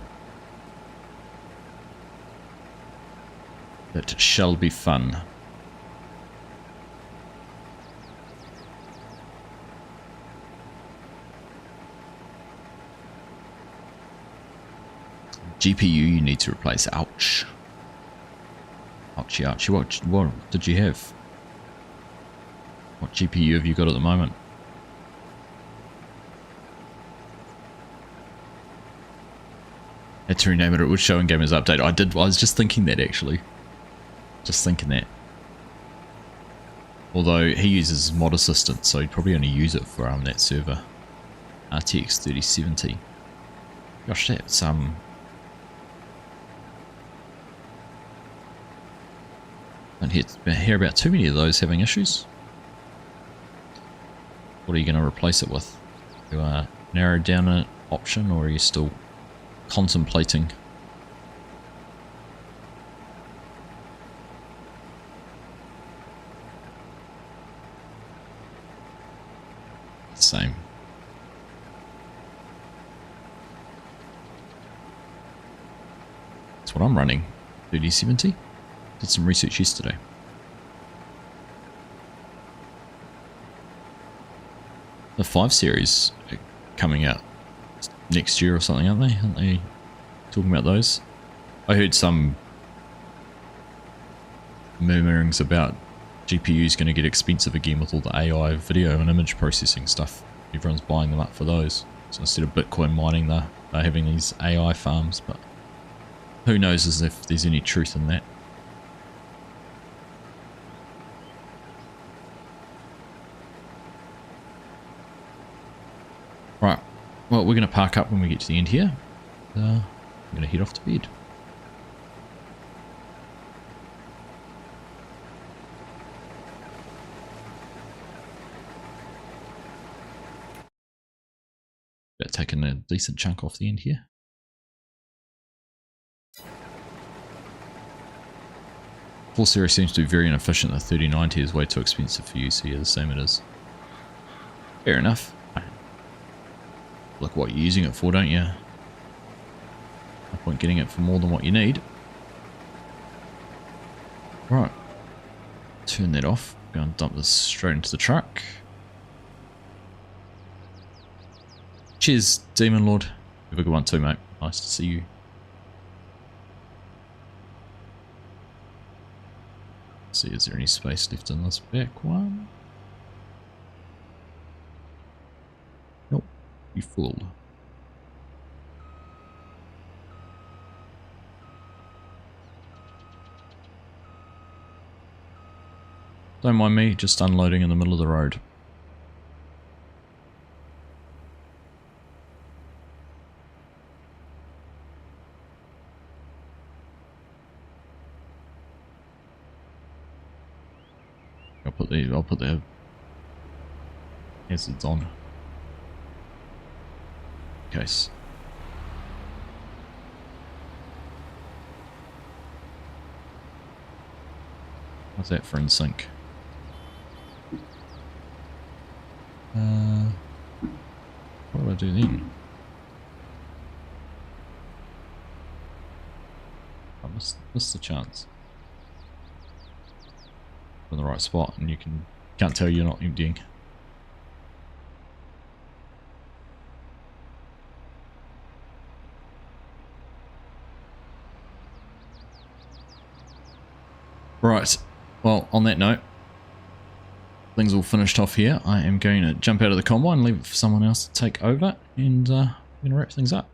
It shall be fun. GPU you need to replace. Ouch. Ouchie, ouchie. What did you have? What GPU have you got at the moment? Had to rename it. It would show in Gamers Update. I was just thinking that actually. Just thinking that. Although he uses Mod Assistant, so he'd probably only use it for that server. RTX 3070. Gosh, that's I don't hear about too many of those having issues. What are you going to replace it with? You narrow down an option, or are you still contemplating? Same. That's what I'm running. 3070. Did some research yesterday. The 5 series are coming out next year or something, aren't they? Aren't they talking about those? I heard some murmurings about GPU's going to get expensive again with all the AI video and image processing stuff. Everyone's buying them up for those. So instead of Bitcoin mining, they're having these AI farms, but who knows as if there's any truth in that. Right, well, we're going to park up when we get to the end here. I'm going to head off to bed. Taking a decent chunk off the end here. Full series seems to be very inefficient. The 3090 is way too expensive for you, so yeah, the same it is. Fair enough. Look what you're using it for, don't you? No point getting it for more than what you need. Right. Turn that off. Go and dump this straight into the truck. Cheers, Demon Lord. Have a good one too, mate. Nice to see you. Let's see, is there any space left in this back one? Nope, you full. Don't mind me, just unloading in the middle of the road. I'll put the hazards on. Case. How's that for in sync? What do I do then? I missed the chance. In the right spot, and you can't tell you're not emptying. Right, well, on that note, things all finished off here. I am going to jump out of the combine, leave it for someone else to take over, and I'm going to wrap things up.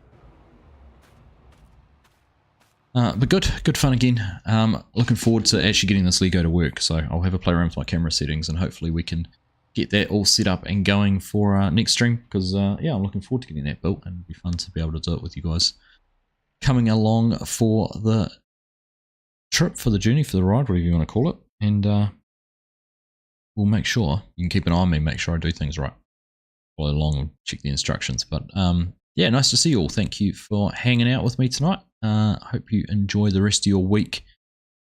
But good fun again. Looking forward to actually getting this Lego to work. So I'll have a play around with my camera settings, and hopefully we can get that all set up and going for next stream. Because yeah, I'm looking forward to getting that built, and it'll be fun to be able to do it with you guys coming along for the trip, for the journey, for the ride, whatever you want to call it. And we'll make sure you can keep an eye on me, make sure I do things right. Follow along and check the instructions. But yeah, nice to see you all. Thank you for hanging out with me tonight. Hope you enjoy the rest of your week.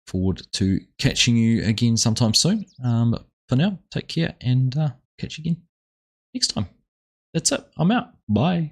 Forward to catching you again sometime soon. But for now, take care, and catch you again next time. That's it. I'm out. Bye.